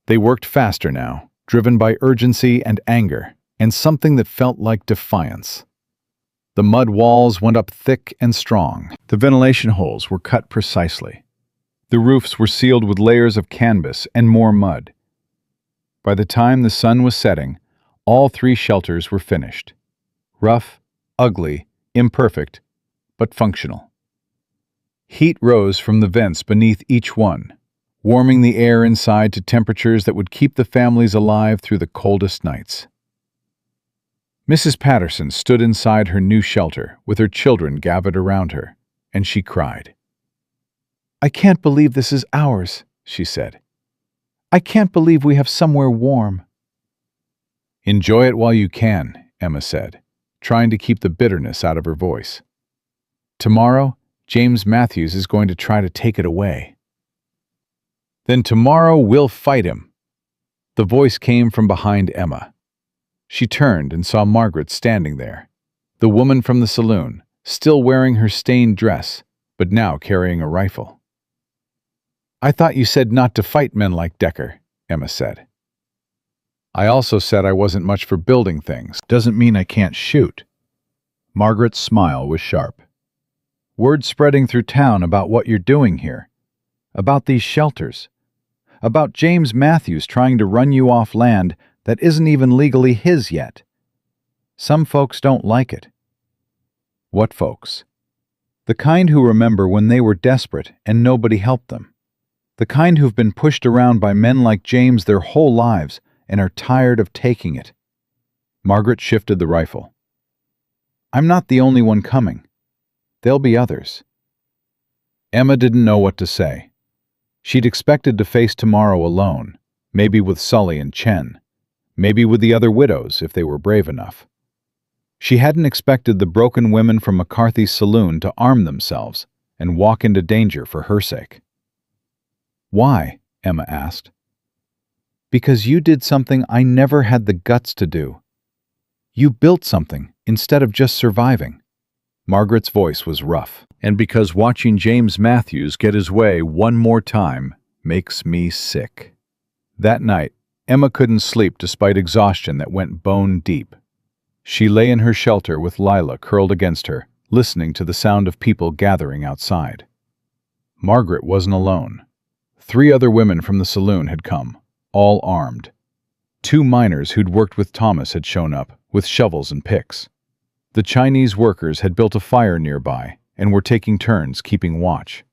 They worked faster now, driven by urgency and anger, and something that felt like defiance. The mud walls went up thick and strong. The ventilation holes were cut precisely. The roofs were sealed with layers of canvas and more mud. By the time the sun was setting, all 3 shelters were finished. Rough, ugly, imperfect, but functional. Heat rose from the vents beneath each one, warming the air inside to temperatures that would keep the families alive through the coldest nights. Mrs. Patterson stood inside her new shelter with her children gathered around her, and she cried. "I can't believe this is ours," she said. "I can't believe we have somewhere warm." "Enjoy it while you can," Emma said, trying to keep the bitterness out of her voice. "Tomorrow, James Matthews is going to try to take it away." "Then tomorrow we'll fight him." The voice came from behind Emma. She turned and saw Margaret standing there, the woman from the saloon, still wearing her stained dress, but now carrying a rifle. "I thought you said not to fight men like Decker," Emma said. "I also said I wasn't much for building things. Doesn't mean I can't shoot." Margaret's smile was sharp. "Word spreading through town about what you're doing here, about these shelters, about James Matthews trying to run you off land that isn't even legally his yet. Some folks don't like it." "What folks?" "The kind who remember when they were desperate and nobody helped them. The kind who've been pushed around by men like James their whole lives and are tired of taking it." Margaret shifted the rifle. "I'm not the only one coming. There'll be others." Emma didn't know what to say. She'd expected to face tomorrow alone, maybe with Sully and Chen, maybe with the other widows if they were brave enough. She hadn't expected the broken women from McCarthy's saloon to arm themselves and walk into danger for her sake. "Why?" Emma asked. "Because you did something I never had the guts to do. You built something instead of just surviving." Margaret's voice was rough. "And because watching James Matthews get his way one more time makes me sick." That night, Emma couldn't sleep despite exhaustion that went bone deep. She lay in her shelter with Lila curled against her, listening to the sound of people gathering outside. Margaret wasn't alone. 3 other women from the saloon had come, all armed. 2 miners who'd worked with Thomas had shown up, with shovels and picks. The Chinese workers had built a fire nearby and were taking turns keeping watch.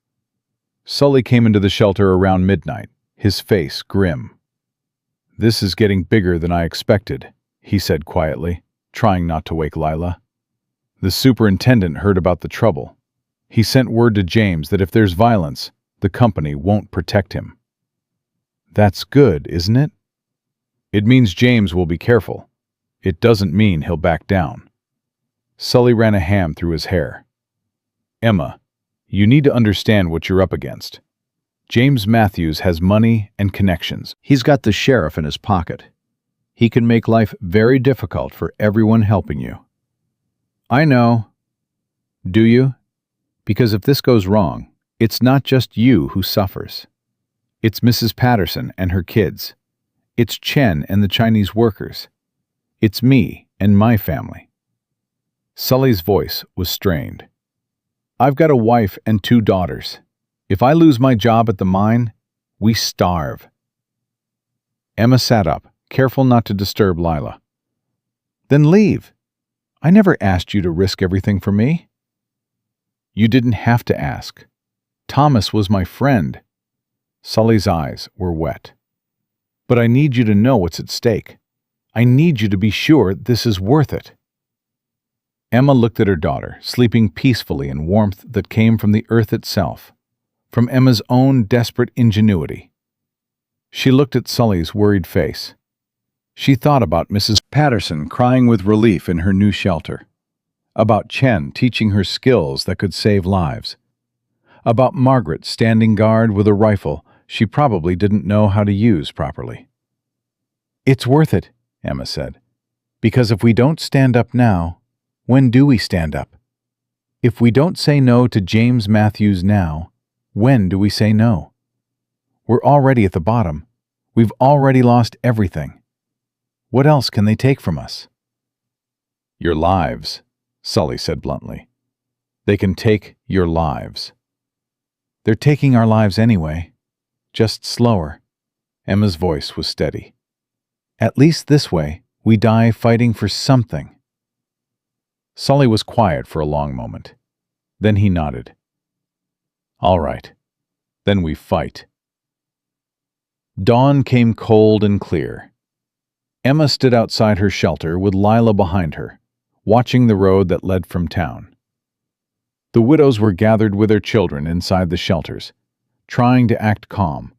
Sully came into the shelter around midnight, his face grim. "This is getting bigger than I expected," he said quietly, trying not to wake Lila. "The superintendent heard about the trouble. He sent word to James that if there's violence, the company won't protect him." "That's good, isn't it?" "It means James will be careful. It doesn't mean he'll back down." Sully ran a hand through his hair. "Emma, you need to understand what you're up against. James Matthews has money and connections. He's got the sheriff in his pocket. He can make life very difficult for everyone helping you." "I know." "Do you? Because if this goes wrong, it's not just you who suffers. It's Mrs. Patterson and her kids. It's Chen and the Chinese workers. It's me and my family." Sully's voice was strained. "I've got a wife and 2 daughters. If I lose my job at the mine, we starve." Emma sat up, careful not to disturb Lila. "Then leave. I never asked you to risk everything for me." "You didn't have to ask. Thomas was my friend." Sully's eyes were wet. "But I need you to know what's at stake. I need you to be sure this is worth it." Emma looked at her daughter, sleeping peacefully in warmth that came from the earth itself, from Emma's own desperate ingenuity. She looked at Sully's worried face. She thought about Mrs. Patterson crying with relief in her new shelter, about Chen teaching her skills that could save lives, about Margaret standing guard with a rifle she probably didn't know how to use properly. "It's worth it," Emma said, "because if we don't stand up now, when do we stand up? If we don't say no to James Matthews now, when do we say no? We're already at the bottom. We've already lost everything. What else can they take from us?" "Your lives," Sully said bluntly. "They can take your lives." They're taking our lives anyway. Just slower. Emma's voice was steady. At least this way, we die fighting for something. Sully was quiet for a long moment. Then he nodded. All right. Then we fight. Dawn came cold and clear. Emma stood outside her shelter with Lila behind her, watching the road that led from town. The widows were gathered with their children inside the shelters, trying to act calm,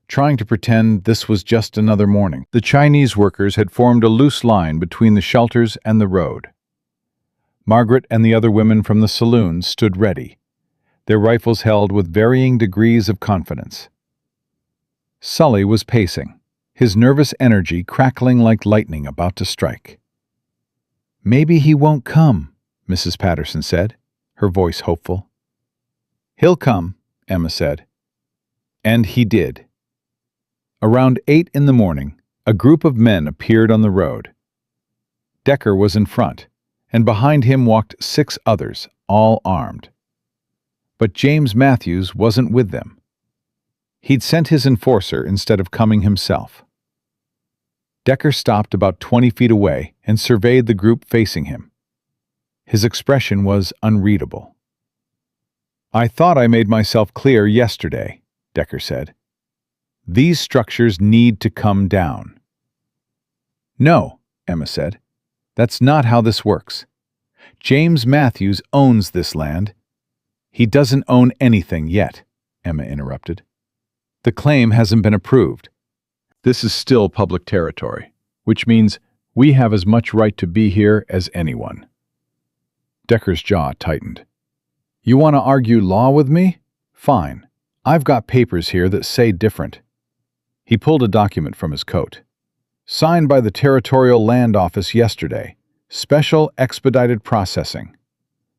trying to pretend this was just another morning. The Chinese workers had formed a loose line between the shelters and the road. Margaret and the other women from the saloon stood ready, their rifles held with varying degrees of confidence. Sully was pacing, his nervous energy crackling like lightning about to strike. "Maybe he won't come," Mrs. Patterson said, her voice hopeful. "He'll come," Emma said. And he did. Around 8 in the morning, a group of men appeared on the road. Decker was in front, and behind him walked 6 others, all armed. But James Matthews wasn't with them. He'd sent his enforcer instead of coming himself. Decker stopped about 20 feet away and surveyed the group facing him. His expression was unreadable. "I thought I made myself clear yesterday," Decker said. "These structures need to come down." "No," Emma said. "That's not how this works. James Matthews owns this land." "He doesn't own anything yet," Emma interrupted. "The claim hasn't been approved. This is still public territory, which means we have as much right to be here as anyone." Decker's jaw tightened. "You want to argue law with me? Fine. I've got papers here that say different." He pulled a document from his coat. "Signed by the Territorial Land Office yesterday. Special expedited processing.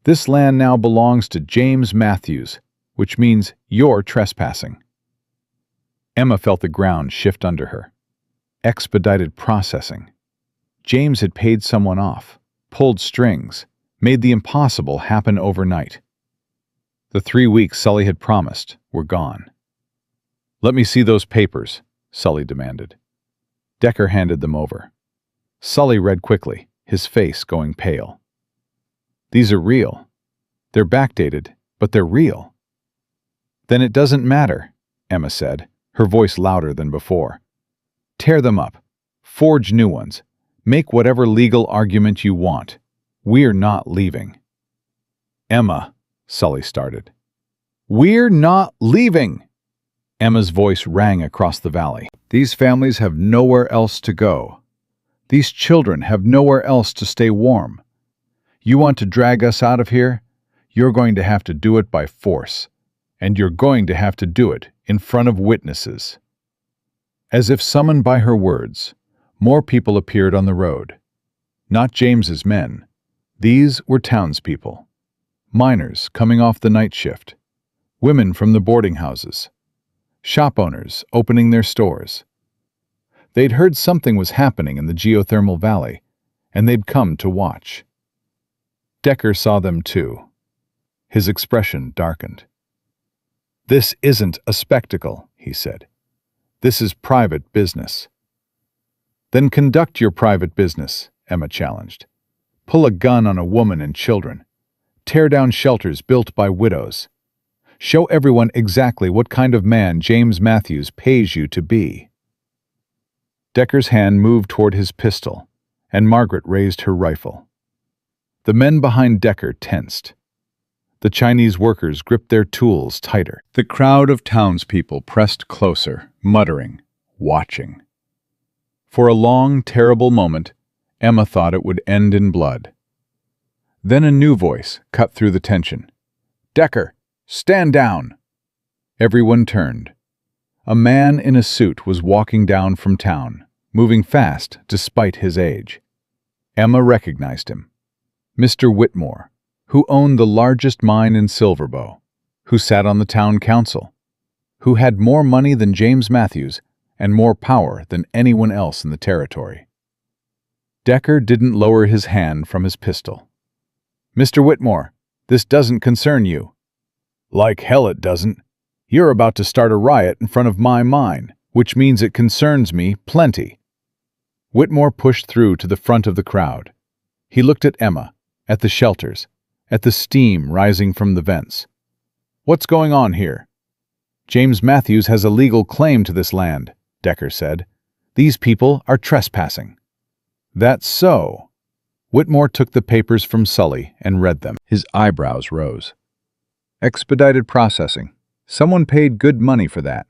This land now belongs to James Matthews, which means you're trespassing." Emma felt the ground shift under her. Expedited processing. James had paid someone off, pulled strings, made the impossible happen overnight. The 3 weeks Sully had promised were gone. "Let me see those papers," Sully demanded. Decker handed them over. Sully read quickly, his face going pale. "These are real. They're backdated, but they're real." "Then it doesn't matter," Emma said, her voice louder than before. "Tear them up. Forge new ones. Make whatever legal argument you want. We're not leaving." "Emma," Sully started. "We're not leaving!" Emma's voice rang across the valley. "These families have nowhere else to go. These children have nowhere else to stay warm. You want to drag us out of here? You're going to have to do it by force. And you're going to have to do it in front of witnesses." As if summoned by her words, more people appeared on the road. Not James's men. These were townspeople. Miners coming off the night shift. Women from the boarding houses. Shop owners opening their stores. They'd heard something was happening in the geothermal valley, and they'd come to watch. Decker saw them too. His expression darkened. "This isn't a spectacle," he said. "This is private business." "Then conduct your private business," Emma challenged. "Pull a gun on a woman and children. Tear down shelters built by widows. Show everyone exactly what kind of man James Matthews pays you to be." Decker's hand moved toward his pistol, and Margaret raised her rifle. The men behind Decker tensed. The Chinese workers gripped their tools tighter. The crowd of townspeople pressed closer, muttering, watching. For a long, terrible moment, Emma thought it would end in blood. Then a new voice cut through the tension. "Decker, stand down!" Everyone turned. A man in a suit was walking down from town, moving fast despite his age. Emma recognized him. Mr. Whitmore, who owned the largest mine in Silverbow, who sat on the town council, who had more money than James Matthews and more power than anyone else in the territory. Decker didn't lower his hand from his pistol. "Mr. Whitmore, this doesn't concern you." "Like hell it doesn't," You're about to start a riot in front of my mine, which means it concerns me plenty." Whitmore pushed through to the front of the crowd. He looked at Emma, at the shelters, at the steam rising from the vents. "What's going on here?" "James Matthews has a legal claim to this land," Decker said. "These people are trespassing." "That's so." Whitmore took the papers from Sully and read them. His eyebrows rose. "Expedited processing. Someone paid good money for that."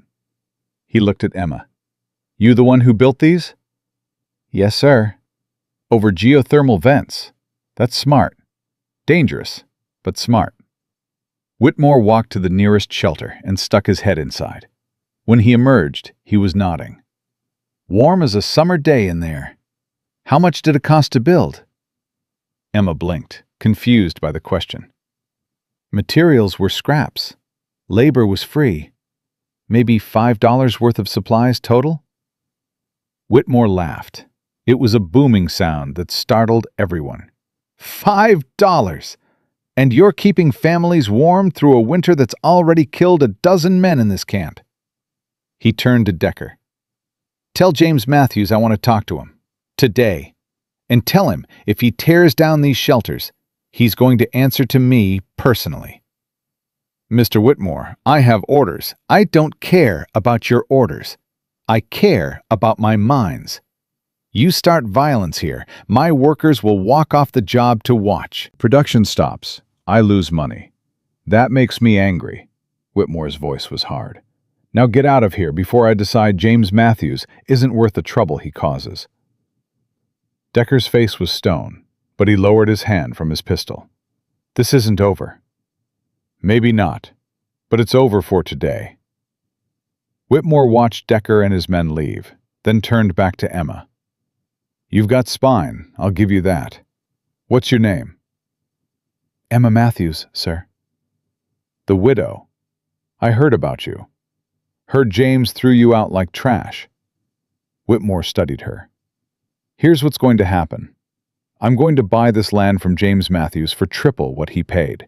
He looked at Emma. "You the one who built these?" "Yes, sir." "Over geothermal vents. That's smart. Dangerous, but smart." Whitmore walked to the nearest shelter and stuck his head inside. When he emerged, he was nodding. "Warm as a summer day in there. How much did it cost to build?" Emma blinked, confused by the question. "Materials were scraps. Labor was free. Maybe $5 worth of supplies total?" Whitmore laughed. It was a booming sound that startled everyone. $5! And you're keeping families warm through a winter that's already killed a dozen men in this camp. He turned to Decker. "Tell James Matthews I want to talk to him. Today. And tell him if he tears down these shelters, he's going to answer to me personally." "Mr. Whitmore, I have orders. I don't care about your orders. I care about my mines. You start violence here, my workers will walk off the job to watch. Production stops. I lose money. That makes me angry." Whitmore's voice was hard. "Now get out of here before I decide James Matthews isn't worth the trouble he causes." Decker's face was stone, but he lowered his hand from his pistol. "This isn't over." "Maybe not, but it's over for today." Whitmore watched Decker and his men leave, then turned back to Emma. "You've got spine, I'll give you that. What's your name?" "Emma Matthews, sir." "The widow. I heard about you. Heard James threw you out like trash." Whitmore studied her. "Here's what's going to happen. I'm going to buy this land from James Matthews for triple what he paid.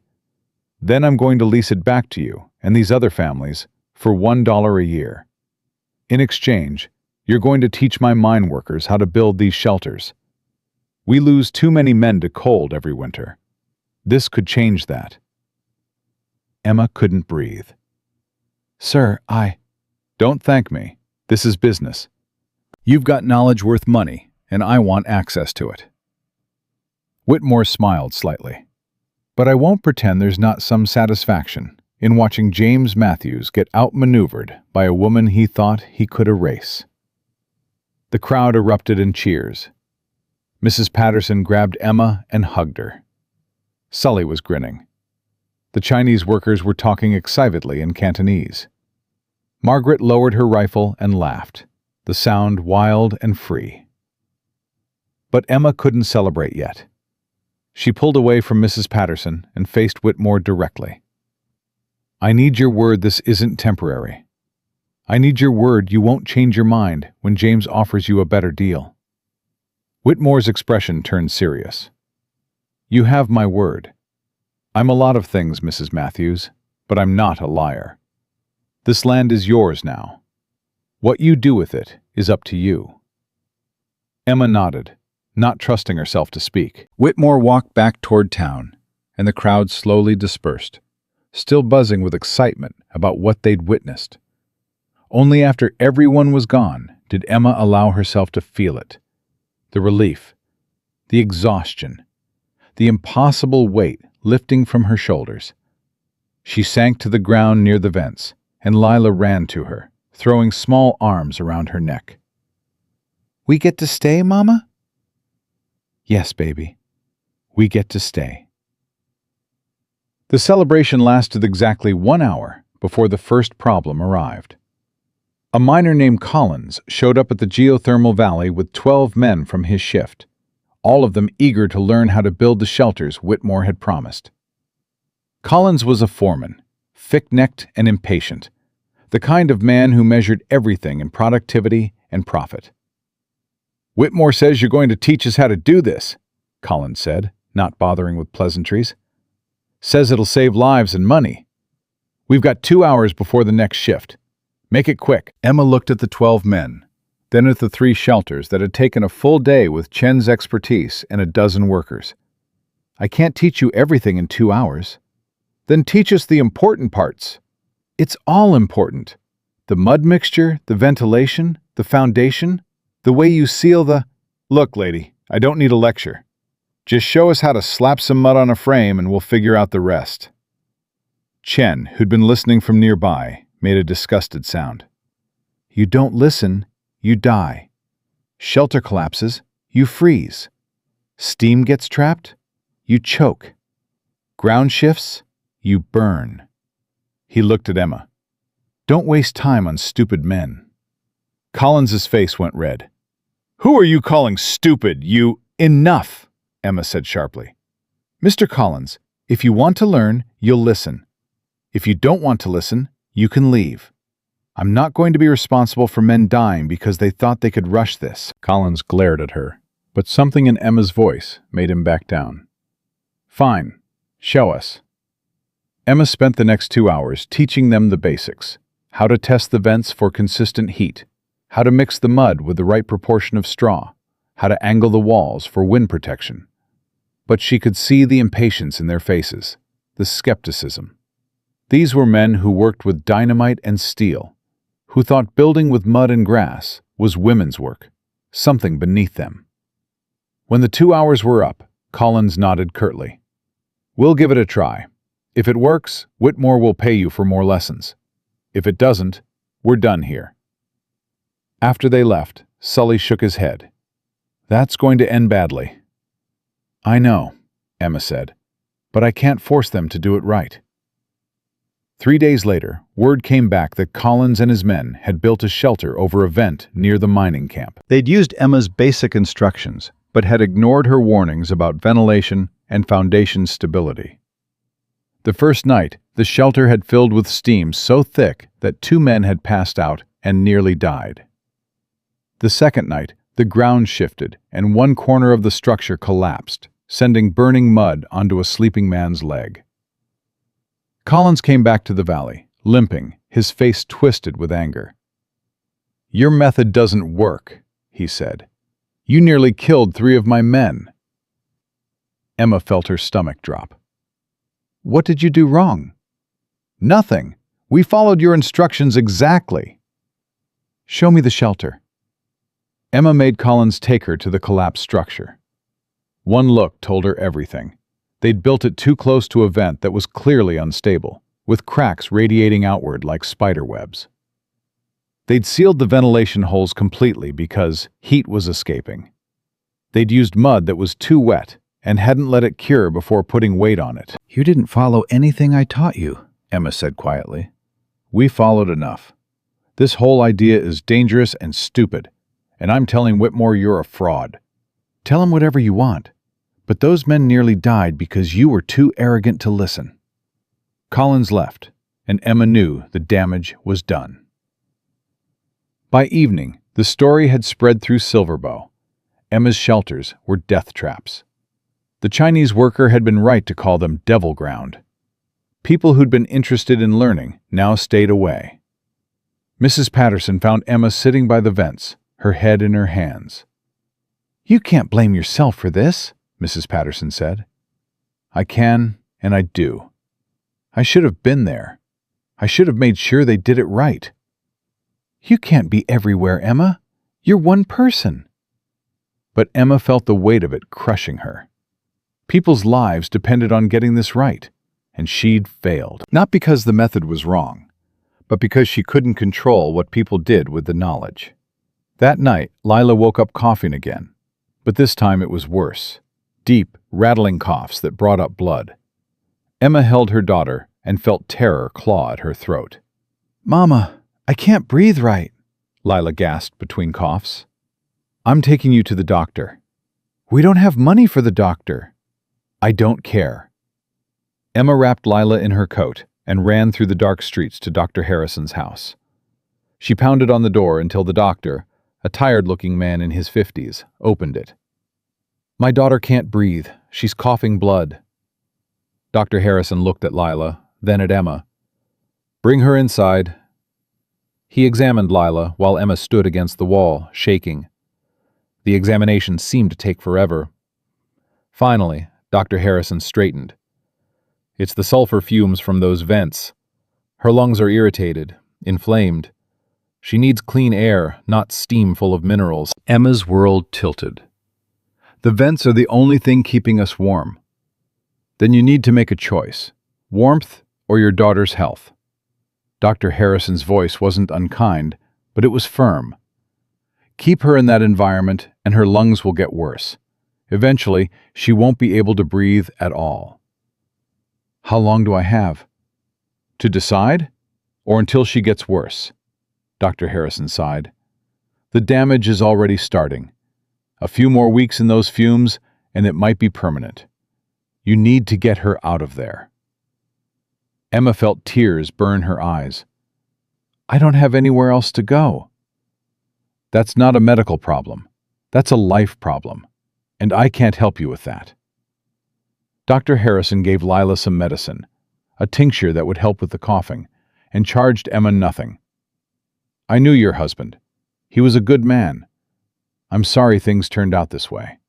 Then I'm going to lease it back to you and these other families for $1 a year. In exchange, you're going to teach my mine workers how to build these shelters. We lose too many men to cold every winter. This could change that." Emma couldn't breathe. "Sir, Don't thank me. This is business. You've got knowledge worth money, and I want access to it." Whitmore smiled slightly. "But I won't pretend there's not some satisfaction in watching James Matthews get outmaneuvered by a woman he thought he could erase." The crowd erupted in cheers. Mrs. Patterson grabbed Emma and hugged her. Sully was grinning. The Chinese workers were talking excitedly in Cantonese. Margaret lowered her rifle and laughed, the sound wild and free. But Emma couldn't celebrate yet. She pulled away from Mrs. Patterson and faced Whitmore directly. "I need your word this isn't temporary. I need your word you won't change your mind when James offers you a better deal." Whitmore's expression turned serious. "You have my word. I'm a lot of things, Mrs. Matthews, but I'm not a liar. This land is yours now. What you do with it is up to you." Emma nodded, not trusting herself to speak. Whitmore walked back toward town, and the crowd slowly dispersed, still buzzing with excitement about what they'd witnessed. Only after everyone was gone did Emma allow herself to feel it. The relief, the exhaustion, the impossible weight lifting from her shoulders. She sank to the ground near the vents, and Lila ran to her, throwing small arms around her neck. "We get to stay, Mama?" "Yes, baby. We get to stay." The celebration lasted exactly 1 hour before the first problem arrived. A miner named Collins showed up at the geothermal valley with 12 men from his shift, all of them eager to learn how to build the shelters Whitmore had promised. Collins was a foreman, thick-necked and impatient, the kind of man who measured everything in productivity and profit. "Whitmore says you're going to teach us how to do this," Collins said, not bothering with pleasantries. "Says it'll save lives and money. We've got 2 hours before the next shift. Make it quick." Emma looked at the 12 men, then at the 3 shelters that had taken a full day with Chen's expertise and a dozen workers. "I can't teach you everything in 2 hours." "Then teach us the important parts." "It's all important. The mud mixture, the ventilation, the foundation, the way you seal the—" "Look, lady, I don't need a lecture. Just show us how to slap some mud on a frame and we'll figure out the rest." Chen, who'd been listening from nearby, made a disgusted sound. "You don't listen, you die. Shelter collapses, you freeze. Steam gets trapped, you choke. Ground shifts, you burn." He looked at Emma. "Don't waste time on stupid men." Collins's face went red. "Who are you calling stupid, you—" "Enough," Emma said sharply. "Mr. Collins, if you want to learn, you'll listen. If you don't want to listen, you can leave. I'm not going to be responsible for men dying because they thought they could rush this." Collins glared at her, but something in Emma's voice made him back down. "Fine. Show us." Emma spent the next 2 hours teaching them the basics: how to test the vents for consistent heat, how to mix the mud with the right proportion of straw, how to angle the walls for wind protection. But she could see the impatience in their faces, the skepticism. These were men who worked with dynamite and steel, who thought building with mud and grass was women's work, something beneath them. When the 2 hours were up, Collins nodded curtly. "We'll give it a try. If it works, Whitmore will pay you for more lessons. If it doesn't, we're done here." After they left, Sully shook his head. "That's going to end badly." "I know," Emma said, "but I can't force them to do it right." 3 days later, word came back that Collins and his men had built a shelter over a vent near the mining camp. They'd used Emma's basic instructions, but had ignored her warnings about ventilation and foundation stability. The first night, the shelter had filled with steam so thick that 2 men had passed out and nearly died. The second night, the ground shifted and one corner of the structure collapsed, sending burning mud onto a sleeping man's leg. Collins came back to the valley, limping, his face twisted with anger. "Your method doesn't work," he said. "You nearly killed 3 of my men." Emma felt her stomach drop. "What did you do wrong?" "Nothing. We followed your instructions exactly." "Show me the shelter." Emma made Collins take her to the collapsed structure. One look told her everything. They'd built it too close to a vent that was clearly unstable, with cracks radiating outward like spider webs. They'd sealed the ventilation holes completely because heat was escaping. They'd used mud that was too wet and hadn't let it cure before putting weight on it. "You didn't follow anything I taught you," Emma said quietly. "We followed enough. This whole idea is dangerous and stupid, and I'm telling Whitmore you're a fraud. Tell him whatever you want. But those men nearly died because you were too arrogant to listen." Collins left, and Emma knew the damage was done. By evening, the story had spread through Silverbow. Emma's shelters were death traps. The Chinese worker had been right to call them devil ground. People who'd been interested in learning now stayed away. Mrs. Patterson found Emma sitting by the vents, her head in her hands. "You can't blame yourself for this," Mrs. Patterson said. "I can, and I do. I should have been there. I should have made sure they did it right." "You can't be everywhere, Emma. You're one person." But Emma felt the weight of it crushing her. People's lives depended on getting this right, and she'd failed. Not because the method was wrong, but because she couldn't control what people did with the knowledge. That night, Lila woke up coughing again, but this time it was worse. Deep, rattling coughs that brought up blood. Emma held her daughter and felt terror claw at her throat. "Mama, I can't breathe right," Lila gasped between coughs. "I'm taking you to the doctor." "We don't have money for the doctor." "I don't care." Emma wrapped Lila in her coat and ran through the dark streets to Dr. Harrison's house. She pounded on the door until the doctor, a tired-looking man in his 50s, opened it. "My daughter can't breathe. She's coughing blood." Dr. Harrison looked at Lila, then at Emma. Bring her inside. He examined Lila while Emma stood against the wall, shaking. The examination seemed to take forever. Finally, Dr. Harrison straightened. It's the sulfur fumes from those vents. Her lungs are irritated, inflamed. She needs clean air, not steam full of minerals. Emma's world tilted. The vents are the only thing keeping us warm. Then you need to make a choice: warmth or your daughter's health. Dr. Harrison's voice wasn't unkind, but it was firm. Keep her in that environment and her lungs will get worse. Eventually, she won't be able to breathe at all. How long do I have? To decide? Or until she gets worse? Dr. Harrison sighed. The damage is already starting. A few more weeks in those fumes, and it might be permanent. You need to get her out of there. Emma felt tears burn her eyes. I don't have anywhere else to go. That's not a medical problem. That's a life problem. And I can't help you with that. Dr. Harrison gave Lila some medicine, a tincture that would help with the coughing, and charged Emma nothing. I knew your husband. He was a good man. I'm sorry things turned out this way.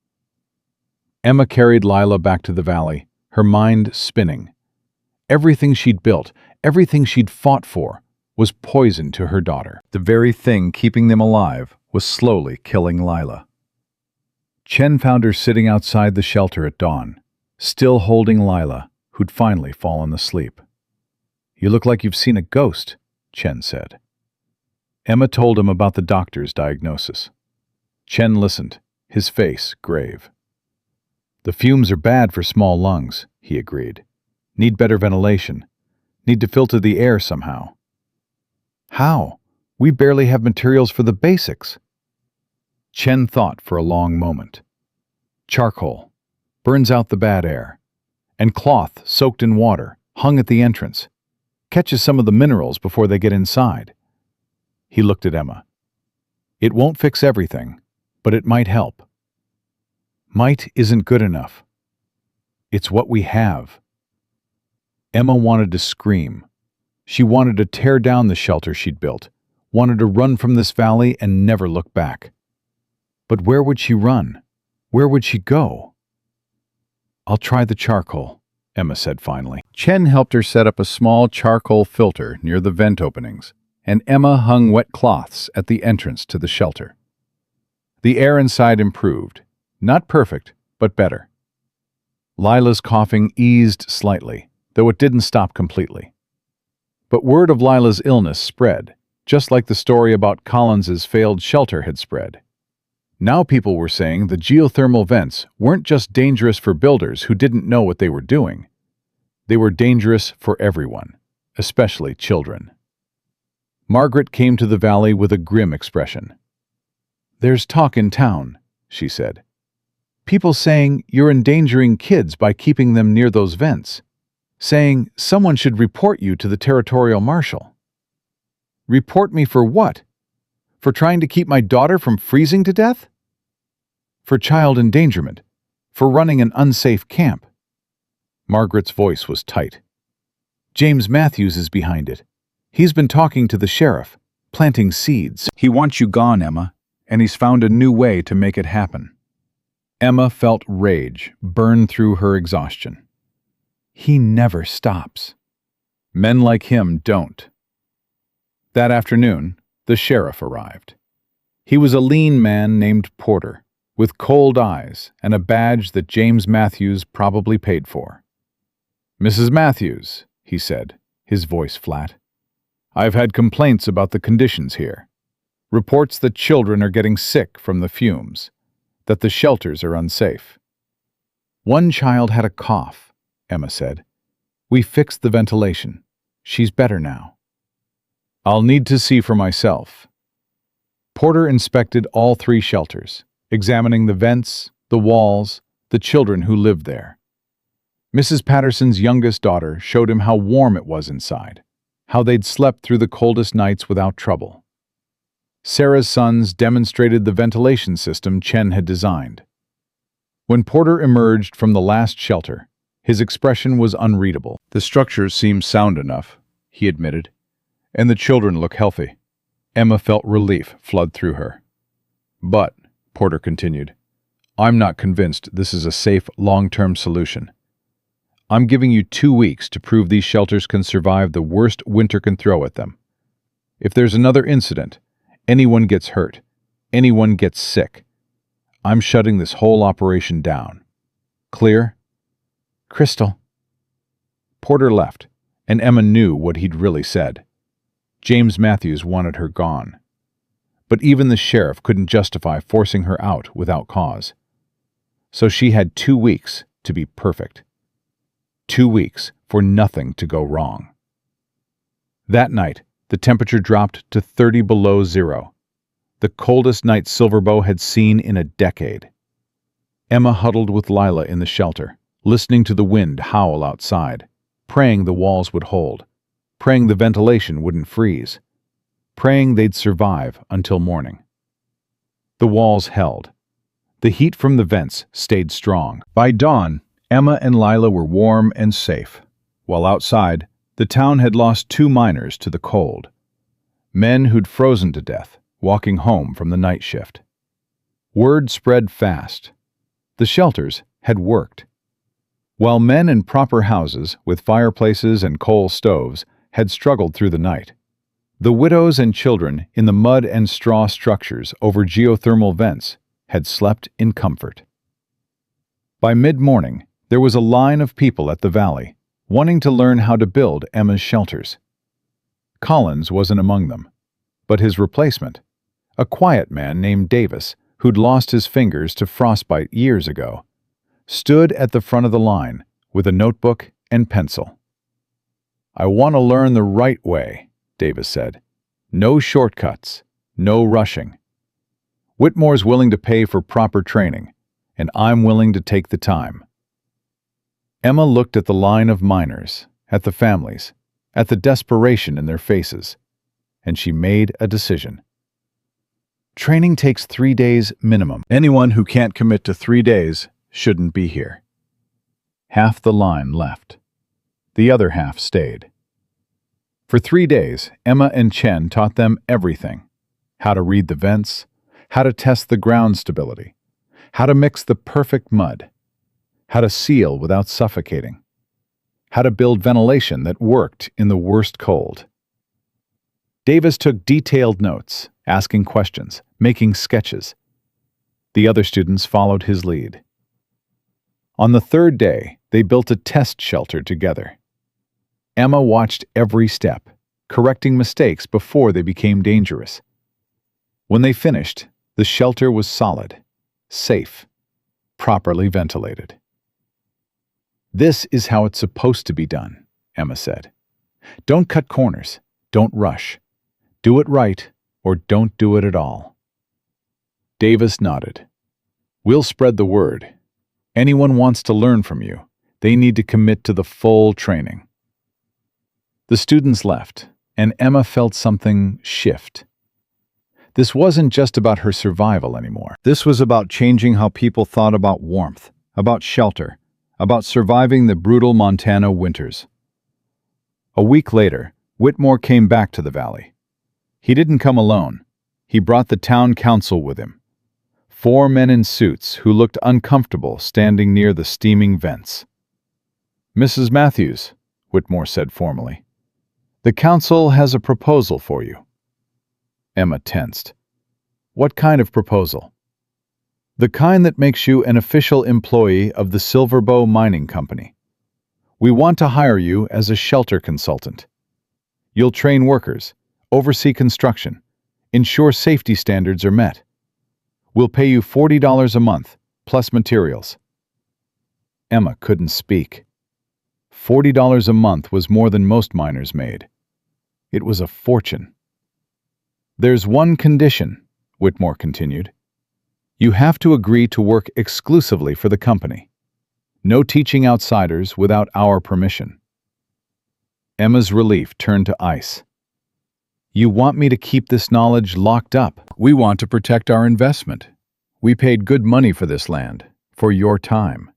Emma carried Lila back to the valley, her mind spinning. Everything she'd built, everything she'd fought for, was poison to her daughter. The very thing keeping them alive was slowly killing Lila. Chen found her sitting outside the shelter at dawn, still holding Lila, who'd finally fallen asleep. You look like you've seen a ghost, Chen said. Emma told him about the doctor's diagnosis. Chen listened, his face grave. The fumes are bad for small lungs, he agreed. Need better ventilation. Need to filter the air somehow. How? We barely have materials for the basics. Chen thought for a long moment. Charcoal. Burns out the bad air. And cloth soaked in water, hung at the entrance. Catches some of the minerals before they get inside. He looked at Emma. It won't fix everything, but it might help. Might isn't good enough. It's what we have. Emma wanted to scream. She wanted to tear down the shelter she'd built, wanted to run from this valley and never look back. But where would she run? Where would she go? I'll try the charcoal, Emma said finally. Chen helped her set up a small charcoal filter near the vent openings, and Emma hung wet cloths at the entrance to the shelter. The air inside improved. Not perfect, but better. Lila's coughing eased slightly, though it didn't stop completely. But word of Lila's illness spread, just like the story about Collins's failed shelter had spread. Now people were saying the geothermal vents weren't just dangerous for builders who didn't know what they were doing. They were dangerous for everyone, especially children. Margaret came to the valley with a grim expression. There's talk in town, she said. People saying you're endangering kids by keeping them near those vents. Saying someone should report you to the territorial marshal. Report me for what? For trying to keep my daughter from freezing to death? For child endangerment. For running an unsafe camp. Margaret's voice was tight. James Matthews is behind it. He's been talking to the sheriff, planting seeds. He wants you gone, Emma, and he's found a new way to make it happen. Emma felt rage burn through her exhaustion. He never stops. Men like him don't. That afternoon, the sheriff arrived. He was a lean man named Porter, with cold eyes and a badge that James Matthews probably paid for. Mrs. Matthews, he said, his voice flat. I've had complaints about the conditions here. Reports that children are getting sick from the fumes, that the shelters are unsafe. One child had a cough, Emma said. We fixed the ventilation. She's better now. I'll need to see for myself. Porter inspected all 3 shelters, examining the vents, the walls, the children who lived there. Mrs. Patterson's youngest daughter showed him how warm it was inside, how they'd slept through the coldest nights without trouble. Sarah's sons demonstrated the ventilation system Chen had designed. When Porter emerged from the last shelter, his expression was unreadable. The structure seems sound enough, he admitted. And the children look healthy. Emma felt relief flood through her. But, Porter continued, I'm not convinced this is a safe, long-term solution. I'm giving you 2 weeks to prove these shelters can survive the worst winter can throw at them. If there's another incident, anyone gets hurt, anyone gets sick, I'm shutting this whole operation down. Clear? Crystal. Porter left, and Emma knew what he'd really said. James Matthews wanted her gone. But even the sheriff couldn't justify forcing her out without cause. So she had 2 weeks to be perfect. 2 weeks for nothing to go wrong. That night, the temperature dropped to 30 below zero, the coldest night Silverbow had seen in a decade. Emma huddled with Lila in the shelter, listening to the wind howl outside, praying the walls would hold, praying the ventilation wouldn't freeze, praying they'd survive until morning. The walls held. The heat from the vents stayed strong. By dawn, Emma and Lila were warm and safe, while outside, the town had lost 2 miners to the cold. Men who'd frozen to death, walking home from the night shift. Word spread fast. The shelters had worked. While men in proper houses, with fireplaces and coal stoves, had struggled through the night, the widows and children in the mud and straw structures over geothermal vents had slept in comfort. By mid-morning, there was a line of people at the valley, wanting to learn how to build Emma's shelters. Collins wasn't among them, but his replacement, a quiet man named Davis, who'd lost his fingers to frostbite years ago, stood at the front of the line with a notebook and pencil. I want to learn the right way, Davis said. No shortcuts, no rushing. Whitmore's willing to pay for proper training, and I'm willing to take the time. Emma looked at the line of miners, at the families, at the desperation in their faces, and she made a decision. Training takes 3 days minimum. Anyone who can't commit to 3 days shouldn't be here. Half the line left. The other half stayed. For 3 days, Emma and Chen taught them everything. How to read the vents, how to test the ground stability, how to mix the perfect mud, how to seal without suffocating, how to build ventilation that worked in the worst cold. Davis took detailed notes, asking questions, making sketches. The other students followed his lead. On the 3rd day, they built a test shelter together. Emma watched every step, correcting mistakes before they became dangerous. When they finished, the shelter was solid, safe, properly ventilated. This is how it's supposed to be done, Emma said. Don't cut corners, don't rush. Do it right, or don't do it at all. Davis nodded. We'll spread the word. Anyone wants to learn from you, they need to commit to the full training. The students left, and Emma felt something shift. This wasn't just about her survival anymore. This was about changing how people thought about warmth, about shelter, about surviving the brutal Montana winters. A week later, Whitmore came back to the valley. He didn't come alone. He brought the town council with him. 4 men in suits who looked uncomfortable standing near the steaming vents. Mrs. Matthews, Whitmore said formally, the council has a proposal for you. Emma tensed. What kind of proposal? The kind that makes you an official employee of the Silverbow Mining Company. We want to hire you as a shelter consultant. You'll train workers, oversee construction, ensure safety standards are met. We'll pay you $40 a month, plus materials. Emma couldn't speak. $40 a month was more than most miners made. It was a fortune. There's one condition, Whitmore continued. You have to agree to work exclusively for the company. No teaching outsiders without our permission. Emma's relief turned to ice. You want me to keep this knowledge locked up? We want to protect our investment. We paid good money for this land, for your time.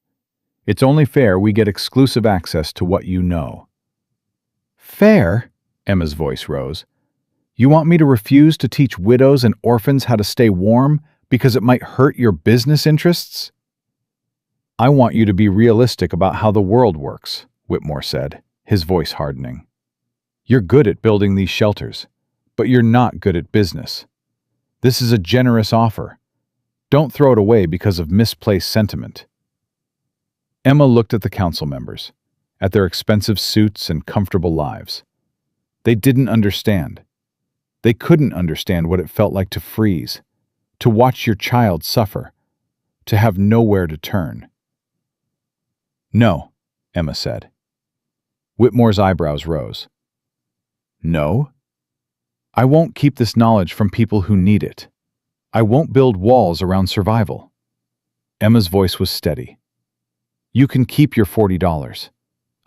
It's only fair we get exclusive access to what you know. Fair? Emma's voice rose. You want me to refuse to teach widows and orphans how to stay warm because it might hurt your business interests? I want you to be realistic about how the world works, Whitmore said, his voice hardening. You're good at building these shelters, but you're not good at business. This is a generous offer. Don't throw it away because of misplaced sentiment. Emma looked at the council members, at their expensive suits and comfortable lives. They didn't understand. They couldn't understand what it felt like to freeze, to watch your child suffer, to have nowhere to turn. No, Emma said. Whitmore's eyebrows rose. No? I won't keep this knowledge from people who need it. I won't build walls around survival. Emma's voice was steady. You can keep your $40.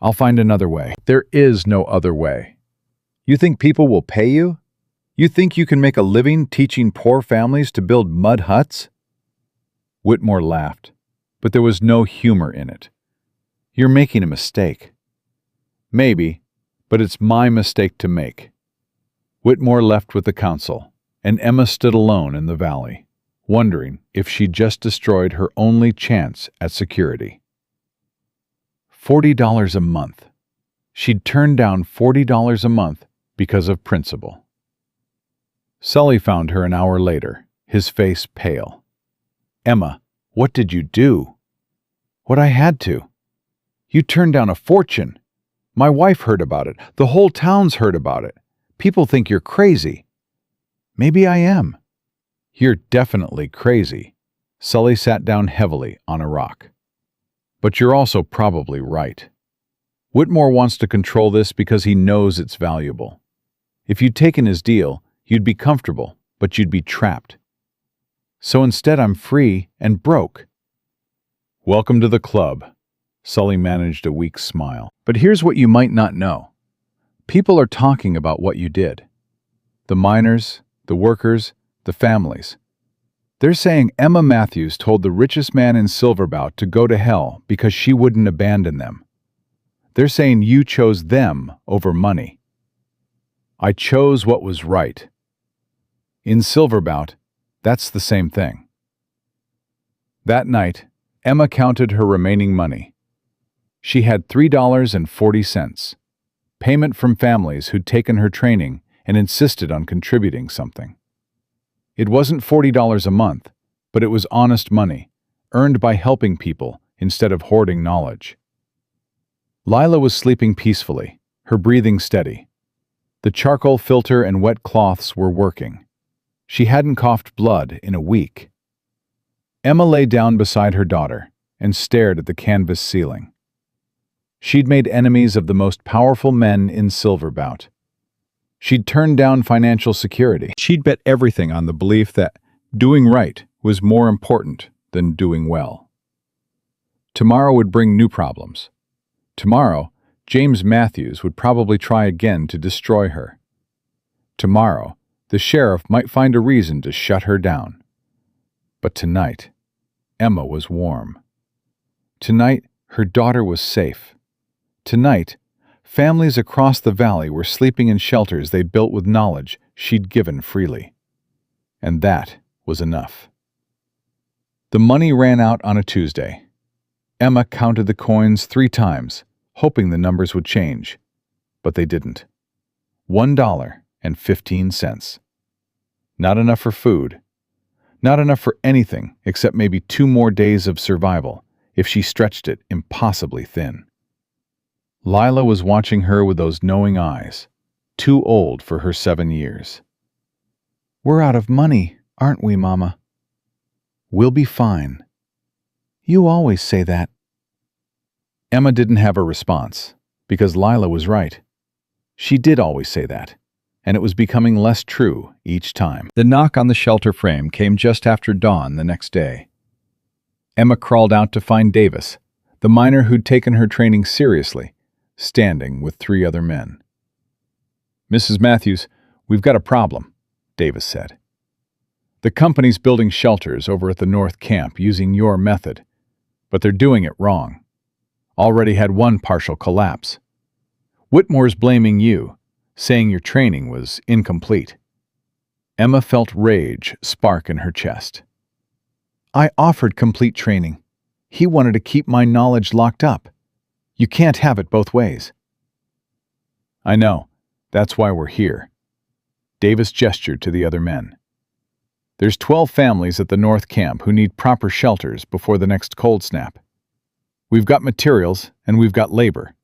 I'll find another way. There is no other way. You think people will pay you? You think you can make a living teaching poor families to build mud huts? Whitmore laughed, but there was no humor in it. You're making a mistake. Maybe, but it's my mistake to make. Whitmore left with the council, and Emma stood alone in the valley, wondering if she'd just destroyed her only chance at security. $40 a month. She'd turned down $40 a month because of principle. Sully found her an hour later, his face pale. Emma, what did you do? What I had to. You turned down a fortune. My wife heard about it. The whole town's heard about it. People think you're crazy. Maybe I am. You're definitely crazy. Sully sat down heavily on a rock. But you're also probably right. Whitmore wants to control this because he knows it's valuable. If you'd taken his deal, you'd be comfortable, but you'd be trapped. So instead I'm free and broke. Welcome to the club. Sully managed a weak smile. But here's what you might not know. People are talking about what you did. The miners, the workers, the families. They're saying Emma Matthews told the richest man in Silverbout to go to hell because she wouldn't abandon them. They're saying you chose them over money. I chose what was right. In Silverbout, that's the same thing. That night, Emma counted her remaining money. She had $3.40, payment from families who'd taken her training and insisted on contributing something. It wasn't $40 a month, but it was honest money, earned by helping people instead of hoarding knowledge. Lila was sleeping peacefully, her breathing steady. The charcoal filter and wet cloths were working. She hadn't coughed blood in a week. Emma lay down beside her daughter and stared at the canvas ceiling. She'd made enemies of the most powerful men in Silverbout. She'd turned down financial security. She'd bet everything on the belief that doing right was more important than doing well. Tomorrow would bring new problems. Tomorrow, James Matthews would probably try again to destroy her. Tomorrow, the sheriff might find a reason to shut her down. But tonight, Emma was warm. Tonight, her daughter was safe. Tonight, families across the valley were sleeping in shelters they built with knowledge she'd given freely. And that was enough. The money ran out on a Tuesday. Emma counted the coins 3 times, hoping the numbers would change. But they didn't. $1.15. Not enough for food. Not enough for anything except maybe 2 more days of survival, if she stretched it impossibly thin. Lila was watching her with those knowing eyes, too old for her 7 years. We're out of money, aren't we, Mama? We'll be fine. You always say that. Emma didn't have a response, because Lila was right. She did always say that, and it was becoming less true each time. The knock on the shelter frame came just after dawn the next day. Emma crawled out to find Davis, the miner who'd taken her training seriously, standing with 3 other men. Mrs. Matthews, we've got a problem, Davis said. The company's building shelters over at the North Camp using your method, but they're doing it wrong. Already had 1 partial collapse. Whitmore's blaming you, saying your training was incomplete. Emma felt rage spark in her chest. I offered complete training. He wanted to keep my knowledge locked up. You can't have it both ways. I know. That's why we're here. Davis gestured to the other men. There's 12 families at the North Camp who need proper shelters before the next cold snap. We've got materials and we've got labor.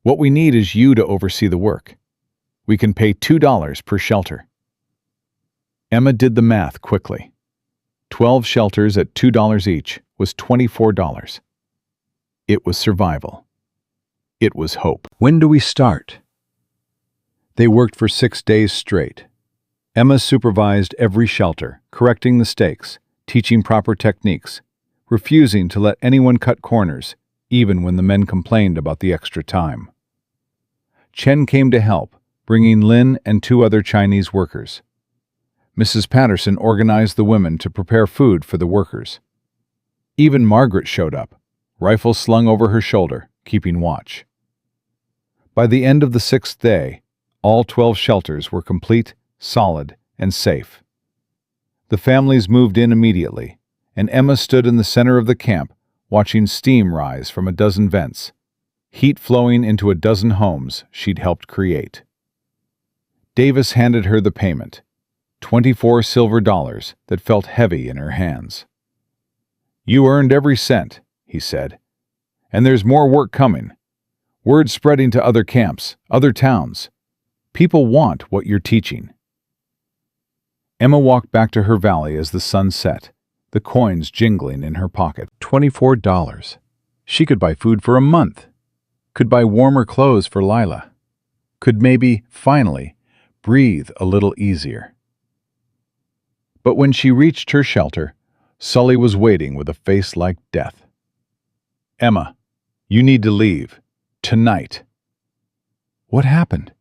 What we need is you to oversee the work. We can pay $2 per shelter. Emma did the math quickly. 12 shelters at $2 each was $24. It was survival. It was hope. When do we start? They worked for 6 days straight. Emma supervised every shelter, correcting mistakes, teaching proper techniques, refusing to let anyone cut corners, even when the men complained about the extra time. Chen came to help, bringing Lin and 2 other Chinese workers. Mrs. Patterson organized the women to prepare food for the workers. Even Margaret showed up, rifle slung over her shoulder, keeping watch. By the end of the 6th day, all 12 shelters were complete, solid, and safe. The families moved in immediately, and Emma stood in the center of the camp, watching steam rise from a dozen vents, heat flowing into a dozen homes she'd helped create. Davis handed her the payment, 24 silver dollars that felt heavy in her hands. You earned every cent, he said, and there's more work coming. Word spreading to other camps, other towns. People want what you're teaching. Emma walked back to her valley as the sun set, the coins jingling in her pocket. $24. She could buy food for a month. Could buy warmer clothes for Lila. Could maybe, finally, breathe a little easier. But when she reached her shelter, Sully was waiting with a face like death. Emma, you need to leave. Tonight. What happened?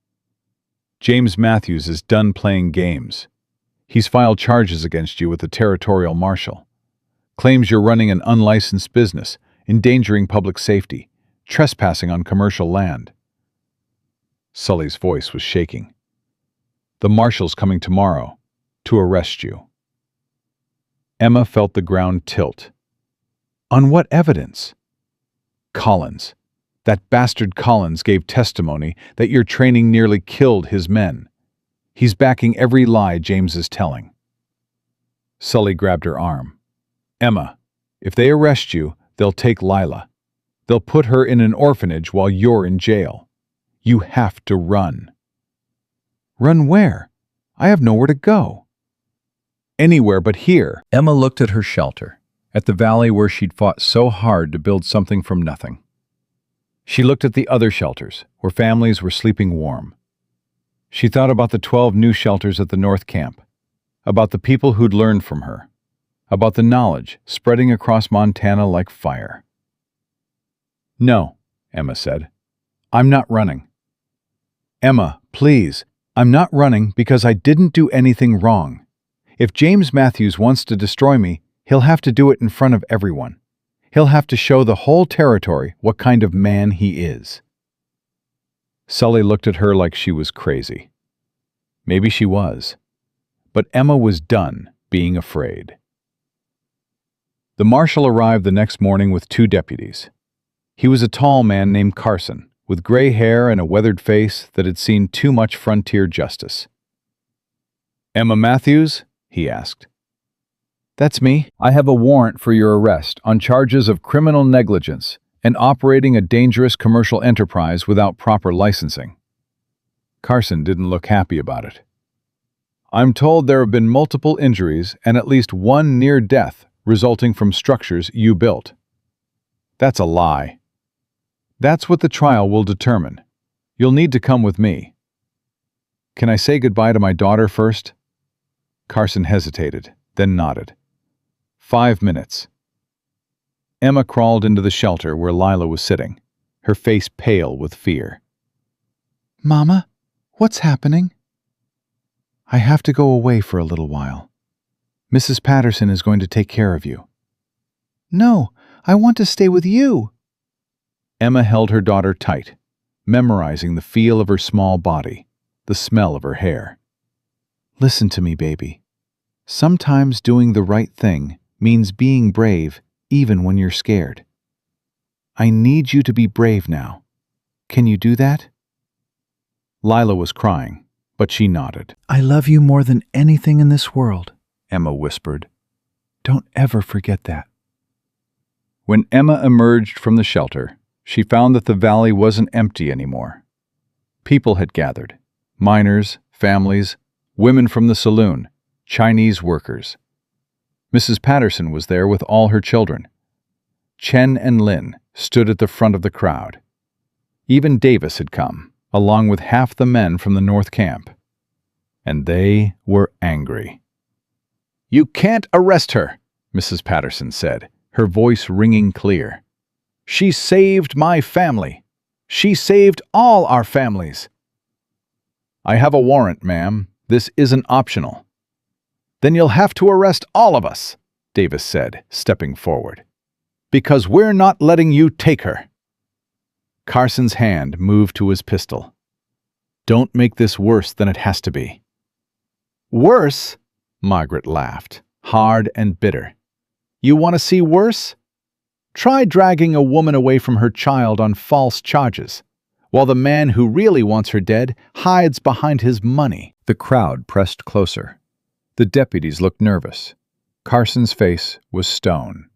James Matthews is done playing games. He's filed charges against you with the territorial marshal. Claims you're running an unlicensed business, endangering public safety, trespassing on commercial land. Sully's voice was shaking. The marshal's coming tomorrow to arrest you. Emma felt the ground tilt. On what evidence? Collins. That bastard Collins gave testimony that your training nearly killed his men. He's backing every lie James is telling. Sully grabbed her arm. Emma, if they arrest you, they'll take Lila. They'll put her in an orphanage while you're in jail. You have to run. Run where? I have nowhere to go. Anywhere but here. Emma looked at her shelter, at the valley where she'd fought so hard to build something from nothing. She looked at the other shelters, where families were sleeping warm. She thought about the 12 new shelters at the North Camp, about the people who'd learned from her, about the knowledge spreading across Montana like fire. No, Emma said. I'm not running. Emma, please, I'm not running because I didn't do anything wrong. If James Matthews wants to destroy me, he'll have to do it in front of everyone. He'll have to show the whole territory what kind of man he is. Sully looked at her like she was crazy. Maybe she was. But Emma was done being afraid. The marshal arrived the next morning with 2 deputies. He was a tall man named Carson, with gray hair and a weathered face that had seen too much frontier justice. Emma Matthews? He asked. That's me. I have a warrant for your arrest on charges of criminal negligence and operating a dangerous commercial enterprise without proper licensing. Carson didn't look happy about it. I'm told there have been multiple injuries and at least 1 near death resulting from structures you built. That's a lie. That's what the trial will determine. You'll need to come with me. Can I say goodbye to my daughter first? Carson hesitated, then nodded. 5 minutes. Emma crawled into the shelter where Lila was sitting, her face pale with fear. Mama, what's happening? I have to go away for a little while. Mrs. Patterson is going to take care of you. No, I want to stay with you. Emma held her daughter tight, memorizing the feel of her small body, the smell of her hair. Listen to me, baby. Sometimes doing the right thing means being brave even when you're scared. I need you to be brave now. Can you do that? Lila was crying, but she nodded. I love you more than anything in this world, Emma whispered. Don't ever forget that. When Emma emerged from the shelter, she found that the valley wasn't empty anymore. People had gathered. Miners, families, women from the saloon, Chinese workers. Mrs. Patterson was there with all her children. Chen and Lin stood at the front of the crowd. Even Davis had come, along with half the men from the North Camp. And they were angry. "You can't arrest her," Mrs. Patterson said, her voice ringing clear. "She saved my family. She saved all our families." "I have a warrant, ma'am. This isn't optional." "Then you'll have to arrest all of us," Davis said, stepping forward. "Because we're not letting you take her." Carson's hand moved to his pistol. "Don't make this worse than it has to be." "Worse?" Margaret laughed, hard and bitter. "You want to see worse? Try dragging a woman away from her child on false charges, while the man who really wants her dead hides behind his money." The crowd pressed closer. The deputies looked nervous. Carson's face was stone.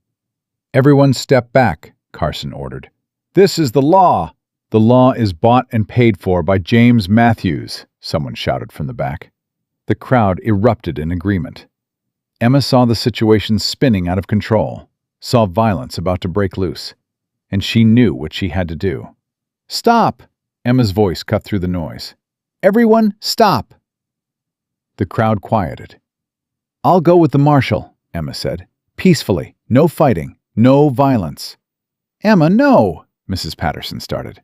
"Everyone step back," Carson ordered. "This is the law." "The law is bought and paid for by James Matthews," someone shouted from the back. The crowd erupted in agreement. Emma saw the situation spinning out of control, saw violence about to break loose, and she knew what she had to do. "Stop!" Emma's voice cut through the noise. "Everyone, stop!" The crowd quieted. "I'll go with the marshal," Emma said. "Peacefully, no fighting, no violence." "Emma, no!" Mrs. Patterson started.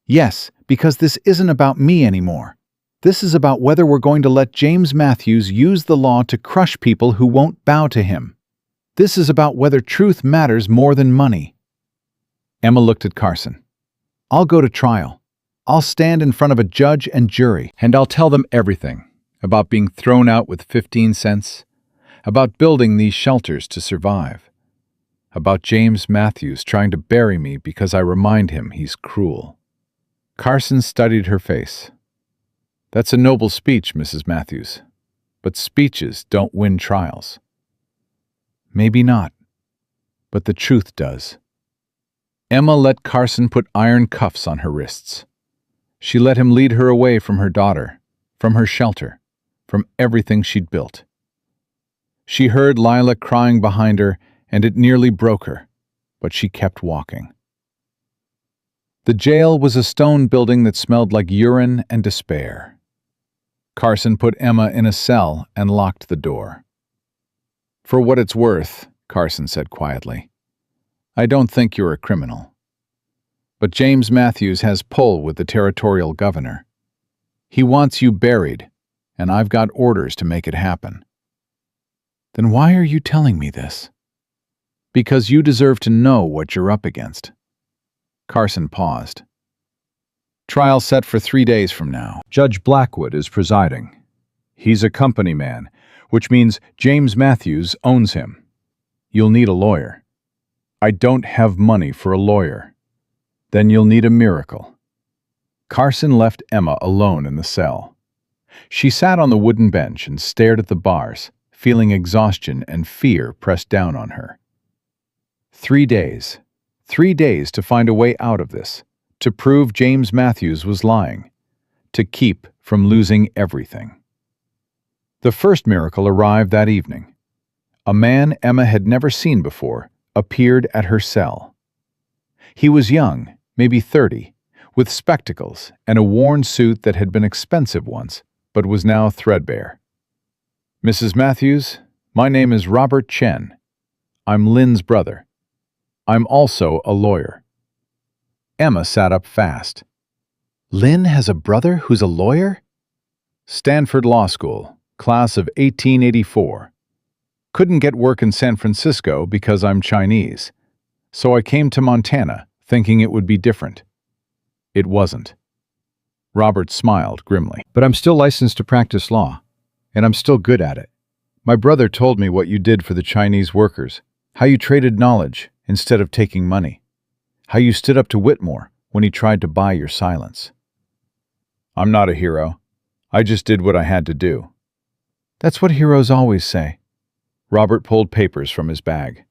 "Yes, because this isn't about me anymore. This is about whether we're going to let James Matthews use the law to crush people who won't bow to him. This is about whether truth matters more than money." Emma looked at Carson. "I'll go to trial. I'll stand in front of a judge and jury, and I'll tell them everything about being thrown out with 15 cents, about building these shelters to survive, about James Matthews trying to bury me because I remind him he's cruel." Carson studied her face. "That's a noble speech, Mrs. Matthews, but speeches don't win trials." "Maybe not, but the truth does." Emma let Carson put iron cuffs on her wrists. She let him lead her away from her daughter, from her shelter, from everything she'd built. She heard Lila crying behind her, and it nearly broke her, but she kept walking. The jail was a stone building that smelled like urine and despair. Carson put Emma in a cell and locked the door. "For what it's worth," Carson said quietly, "I don't think you're a criminal. But James Matthews has pull with the territorial governor. He wants you buried, and I've got orders to make it happen." "Then why are you telling me this?" "Because you deserve to know what you're up against." Carson paused. "Trial set for 3 days from now. Judge Blackwood is presiding. He's a company man, which means James Matthews owns him. You'll need a lawyer." "I don't have money for a lawyer." "Then you'll need a miracle." Carson left Emma alone in the cell. She sat on the wooden bench and stared at the bars, feeling exhaustion and fear pressed down on her. 3 days. 3 days to find a way out of this, to prove James Matthews was lying, to keep from losing everything. The first miracle arrived that evening. A man Emma had never seen before appeared at her cell. He was young, maybe 30, with spectacles and a worn suit that had been expensive once, but was now threadbare. "Mrs. Matthews, my name is Robert Chen. I'm Lin's brother. I'm also a lawyer." Emma sat up fast. "Lin has a brother who's a lawyer?" "Stanford Law School, class of 1884. Couldn't get work in San Francisco because I'm Chinese, so I came to Montana thinking it would be different. It wasn't." Robert smiled grimly. But I'm still licensed to practice law, and I'm still good at it. My brother told me what you did for the Chinese workers, how you traded knowledge instead of taking money, how you stood up to Whitmore when he tried to buy your silence. I'm not a hero. I just did what I had to do. That's what heroes always say. Robert pulled papers from his bag.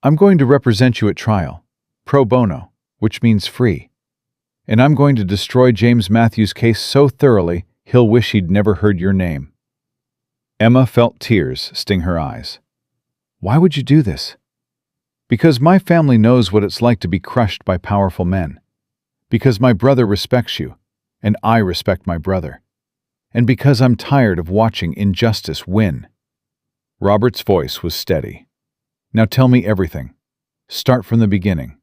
I'm going to represent you at trial, pro bono, which means free. And I'm going to destroy James Matthews' case so thoroughly he'll wish he'd never heard your name. Emma felt tears sting her eyes. Why would you do this? Because my family knows what it's like to be crushed by powerful men. Because my brother respects you, and I respect my brother. And because I'm tired of watching injustice win. Robert's voice was steady. Now tell me everything. Start from the beginning.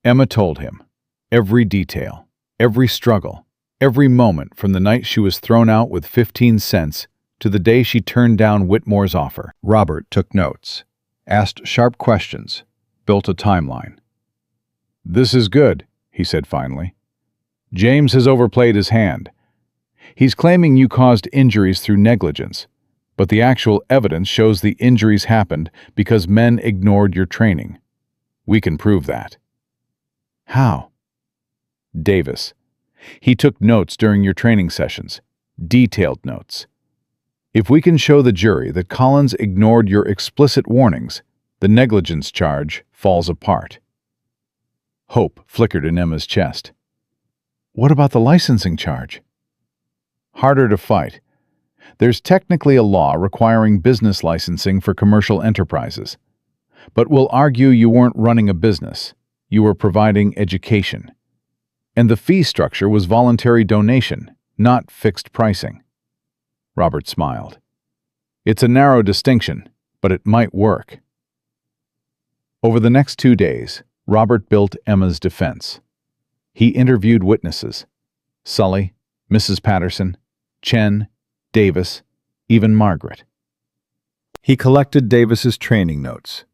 Emma told him. Every detail, every struggle, every moment from the night she was thrown out with 15 cents to the day she turned down Whitmore's offer. Robert took notes, asked sharp questions, built a timeline. This is good, he said finally. James has overplayed his hand. He's claiming you caused injuries through negligence, but the actual evidence shows the injuries happened because men ignored your training. We can prove that. How? Davis. He took notes during your training sessions, detailed notes. If we can show the jury that Collins ignored your explicit warnings, the negligence charge falls apart. Hope flickered in Emma's chest. What about the licensing charge? Harder to fight. There's technically a law requiring business licensing for commercial enterprises. But we'll argue you weren't running a business. You were providing education. And the fee structure was voluntary donation, not fixed pricing. Robert smiled. It's a narrow distinction, but it might work. Over the next 2 days, Robert built Emma's defense. He interviewed witnesses. Sully, Mrs. Patterson, Chen, Davis, even Margaret. He collected Davis's training notes.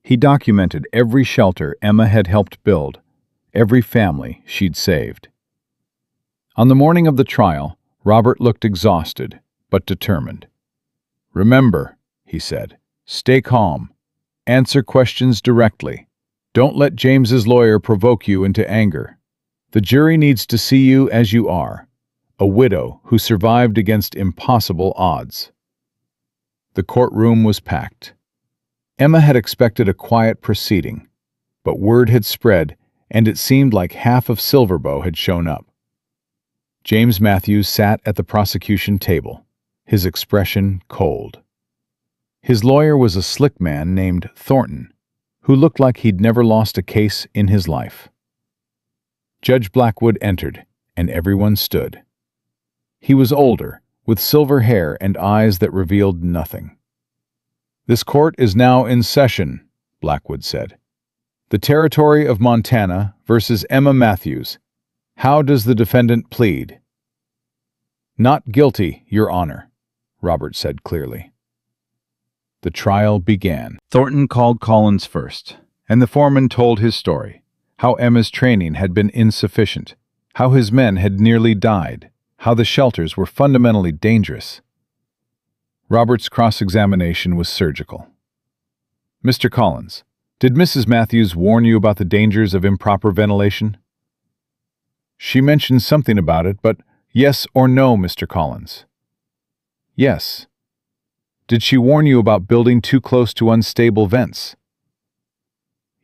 He documented every shelter Emma had helped build, every family she'd saved. On the morning of the trial, Robert looked exhausted, but determined. Remember, he said, stay calm. Answer questions directly. Don't let James's lawyer provoke you into anger. The jury needs to see you as you are, a widow who survived against impossible odds. The courtroom was packed. Emma had expected a quiet proceeding, but word had spread, and it seemed like half of Silverbow had shown up. James Matthews sat at the prosecution table, his expression cold. His lawyer was a slick man named Thornton, who looked like he'd never lost a case in his life. Judge Blackwood entered, and everyone stood. He was older, with silver hair and eyes that revealed nothing. This court is now in session, Blackwood said. The territory of Montana versus Emma Matthews. How does the defendant plead? Not guilty, Your Honor, Robert said clearly. The trial began. Thornton called Collins first, and the foreman told his story, how Emma's training had been insufficient, how his men had nearly died, how the shelters were fundamentally dangerous. Robert's cross-examination was surgical. Mr. Collins, did Mrs. Matthews warn you about the dangers of improper ventilation? She mentioned something about it, but yes or no, Mr. Collins? Yes. Did she warn you about building too close to unstable vents?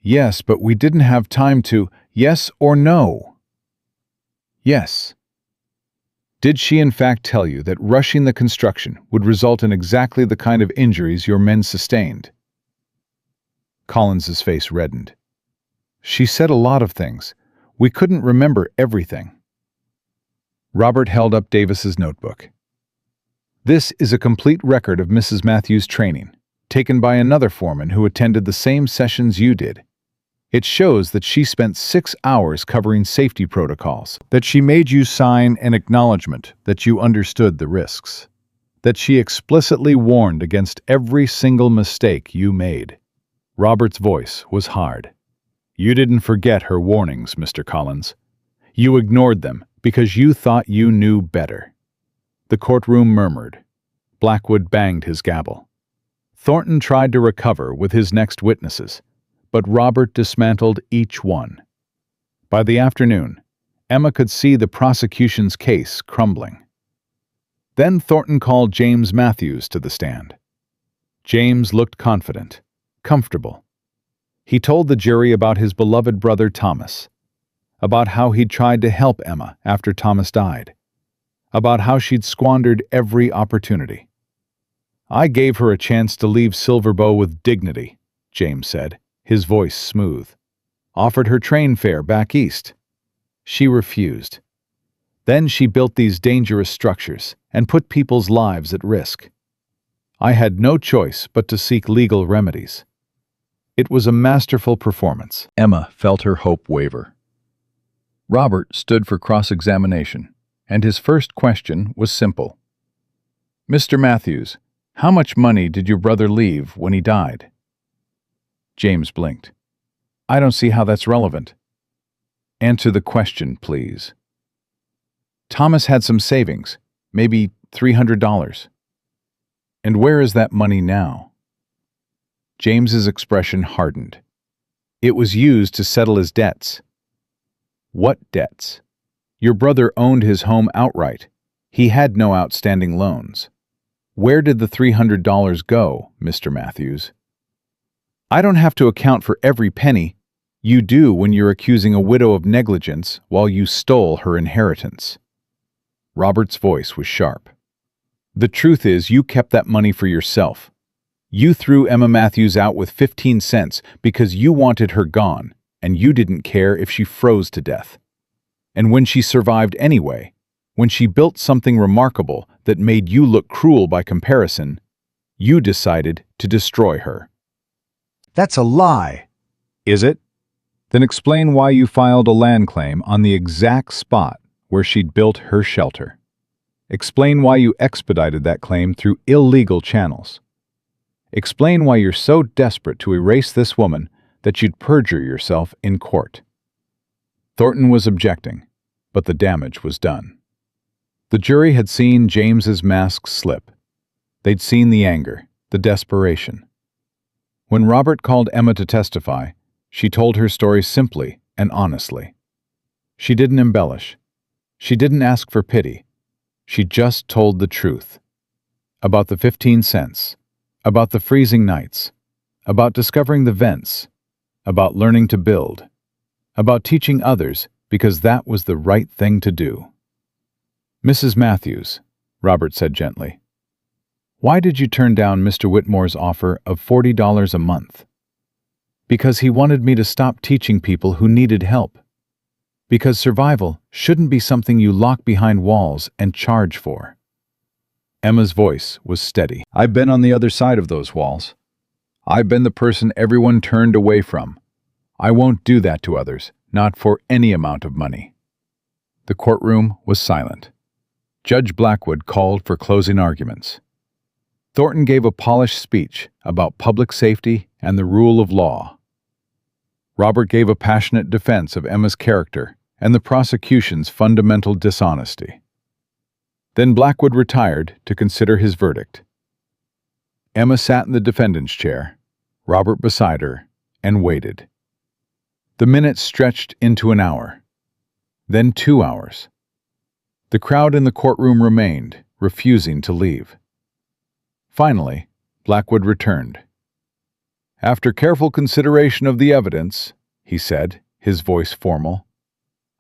Yes, but we didn't have time to. Yes or no? Yes. Did she in fact tell you that rushing the construction would result in exactly the kind of injuries your men sustained? Collins's face reddened. She said a lot of things. We couldn't remember everything. Robert held up Davis's notebook. This is a complete record of Mrs. Matthews' training, taken by another foreman who attended the same sessions you did. It shows that she spent 6 hours covering safety protocols, that she made you sign an acknowledgement that you understood the risks, that she explicitly warned against every single mistake you made. Robert's voice was hard. You didn't forget her warnings, Mr. Collins. You ignored them Because you thought you knew better. The courtroom murmured. Blackwood banged his gavel. Thornton tried to recover with his next witnesses, but Robert dismantled each one. By the afternoon, Emma could see the prosecution's case crumbling. Then Thornton called James Matthews to the stand. James looked confident, comfortable. He told the jury about his beloved brother Thomas, about how he'd tried to help Emma after Thomas died, about how she'd squandered every opportunity. "I gave her a chance to leave Silverbow with dignity," James said, his voice smooth. "Offered her train fare back east. She refused. Then she built these dangerous structures and put people's lives at risk. I had no choice but to seek legal remedies." It was a masterful performance. Emma felt her hope waver. Robert stood for cross-examination, and his first question was simple. "Mr. Matthews, how much money did your brother leave when he died?" James blinked. "I don't see how that's relevant." "Answer the question, please." "Thomas had some savings, maybe $300. "And where is that money now?" James's expression hardened. "It was used to settle his debts." "What debts?" "Your brother owned his home outright. He had no outstanding loans. Where did the $300 go, Mr. Matthews?" "I don't have to account for every penny. You do when you're accusing a widow of negligence while you stole her inheritance." Robert's voice was sharp. "The truth is you kept that money for yourself. You threw Emma Matthews out with 15 cents because you wanted her gone, and you didn't care if she froze to death. And when she survived anyway, when she built something remarkable that made you look cruel by comparison, you decided to destroy her." That's a lie. "Is it? Then explain why you filed a land claim on the exact spot where she'd built her shelter. Explain why you expedited that claim through illegal channels. Explain why you're so desperate to erase this woman that you'd perjure yourself in court." Thornton was objecting, but the damage was done. The jury had seen James's mask slip. They'd seen the anger, the desperation. When Robert called Emma to testify, she told her story simply and honestly. She didn't embellish. She didn't ask for pity. She just told the truth. About the 15 cents, about the freezing nights, about discovering the vents, about learning to build, about teaching others because that was the right thing to do. "Mrs. Matthews," Robert said gently, "why did you turn down Mr. Whitmore's offer of $40 a month?" "Because he wanted me to stop teaching people who needed help. Because survival shouldn't be something you lock behind walls and charge for." Emma's voice was steady. "I've been on the other side of those walls. I've been the person everyone turned away from. I won't do that to others, not for any amount of money." The courtroom was silent. Judge Blackwood called for closing arguments. Thornton gave a polished speech about public safety and the rule of law. Robert gave a passionate defense of Emma's character and the prosecution's fundamental dishonesty. Then Blackwood retired to consider his verdict. Emma sat in the defendant's chair, Robert beside her, and waited. The minutes stretched into an hour, then 2 hours. The crowd in the courtroom remained, refusing to leave. Finally, Blackwood returned. "After careful consideration of the evidence," he said, his voice formal,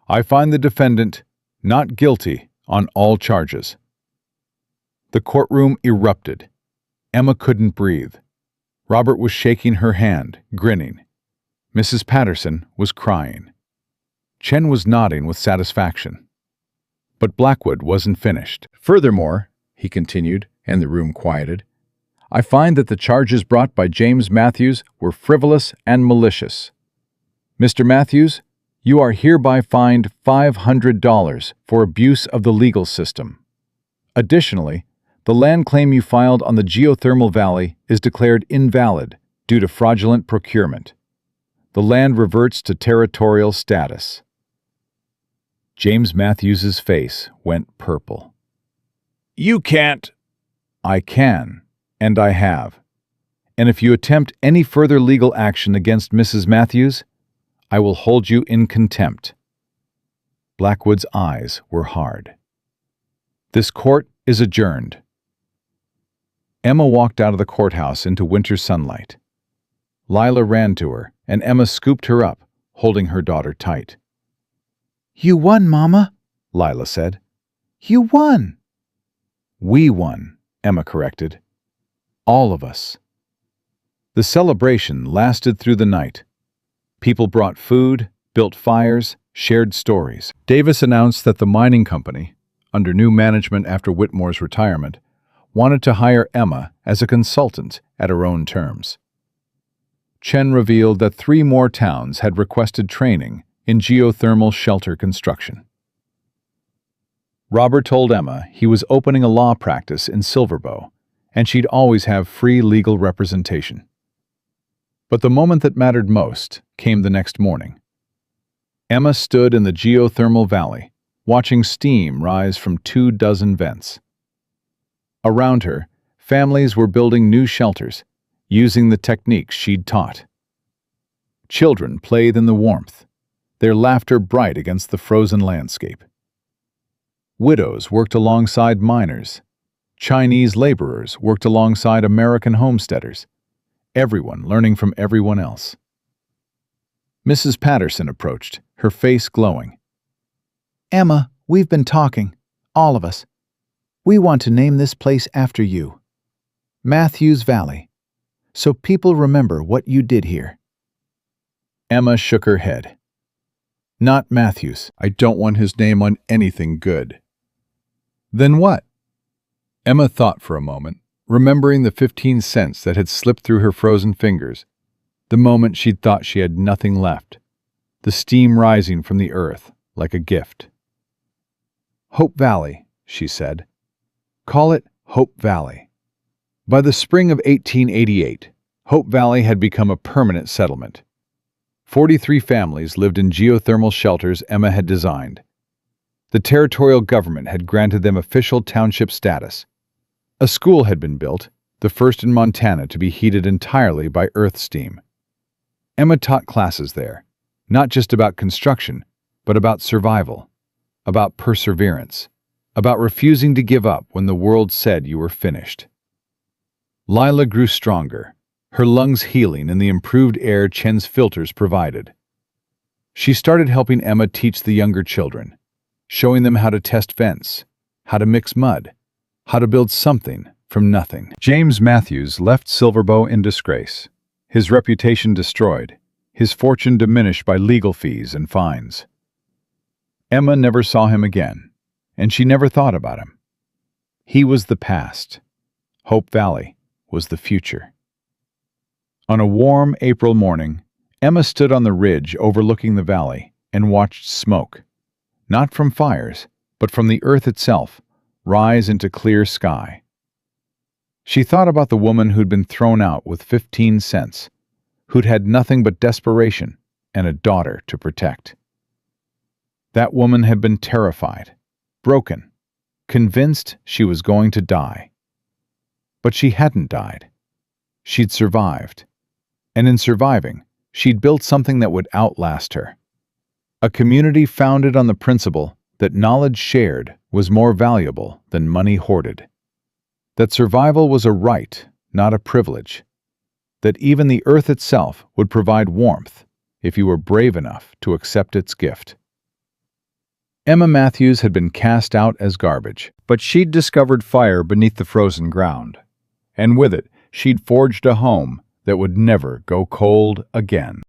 "I find the defendant not guilty on all charges." The courtroom erupted. Emma couldn't breathe. Robert was shaking her hand, grinning. Mrs. Patterson was crying. Chen was nodding with satisfaction. But Blackwood wasn't finished. "Furthermore," he continued, and the room quieted, "I find that the charges brought by James Matthews were frivolous and malicious. Mr. Matthews, you are hereby fined $500 for abuse of the legal system. Additionally, the land claim you filed on the geothermal valley is declared invalid due to fraudulent procurement. The land reverts to territorial status." James Matthews's face went purple. "You can't." "I can, and I have. And if you attempt any further legal action against Mrs. Matthews, I will hold you in contempt." Blackwood's eyes were hard. "This court is adjourned." Emma walked out of the courthouse into winter sunlight. Lila ran to her, and Emma scooped her up, holding her daughter tight. "You won, Mama," Lila said. "You won." "We won," Emma corrected. "All of us." The celebration lasted through the night. People brought food, built fires, shared stories. Davis announced that the mining company, under new management after Whitmore's retirement, wanted to hire Emma as a consultant at her own terms. Chen revealed that 3 more towns had requested training in geothermal shelter construction. Robert told Emma he was opening a law practice in Silverbow, and she'd always have free legal representation. But the moment that mattered most came the next morning. Emma stood in the geothermal valley, watching steam rise from 24 vents. Around her, families were building new shelters, using the techniques she'd taught. Children played in the warmth, their laughter bright against the frozen landscape. Widows worked alongside miners. Chinese laborers worked alongside American homesteaders, everyone learning from everyone else. Mrs. Patterson approached, her face glowing. "Emma, we've been talking, all of us. We want to name this place after you. Matthews Valley, so people remember what you did here." Emma shook her head. "Not Matthews. I don't want his name on anything good." "Then what?" Emma thought for a moment, remembering the 15 cents that had slipped through her frozen fingers, the moment she'd thought she had nothing left, the steam rising from the earth like a gift. "Hope Valley," she said. "Call it Hope Valley." By the spring of 1888, Hope Valley had become a permanent settlement. 43 families lived in geothermal shelters Emma had designed. The territorial government had granted them official township status. A school had been built, the first in Montana to be heated entirely by earth steam. Emma taught classes there, not just about construction, but about survival, about perseverance, about refusing to give up when the world said you were finished. Lila grew stronger, her lungs healing in the improved air Chen's filters provided. She started helping Emma teach the younger children, showing them how to test vents, how to mix mud, how to build something from nothing. James Matthews left Silverbow in disgrace, his reputation destroyed, his fortune diminished by legal fees and fines. Emma never saw him again, and she never thought about him. He was the past. Hope Valley was the future. On a warm April morning, Emma stood on the ridge overlooking the valley and watched smoke, not from fires, but from the earth itself, rise into clear sky. She thought about the woman who'd been thrown out with 15 cents, who'd had nothing but desperation and a daughter to protect. That woman had been terrified, broken, convinced she was going to die. But she hadn't died. She'd survived. And in surviving, she'd built something that would outlast her. A community founded on the principle that knowledge shared was more valuable than money hoarded. That survival was a right, not a privilege. That even the earth itself would provide warmth if you were brave enough to accept its gift. Emma Matthews had been cast out as garbage, but she'd discovered fire beneath the frozen ground. And with it, she'd forged a home that would never go cold again.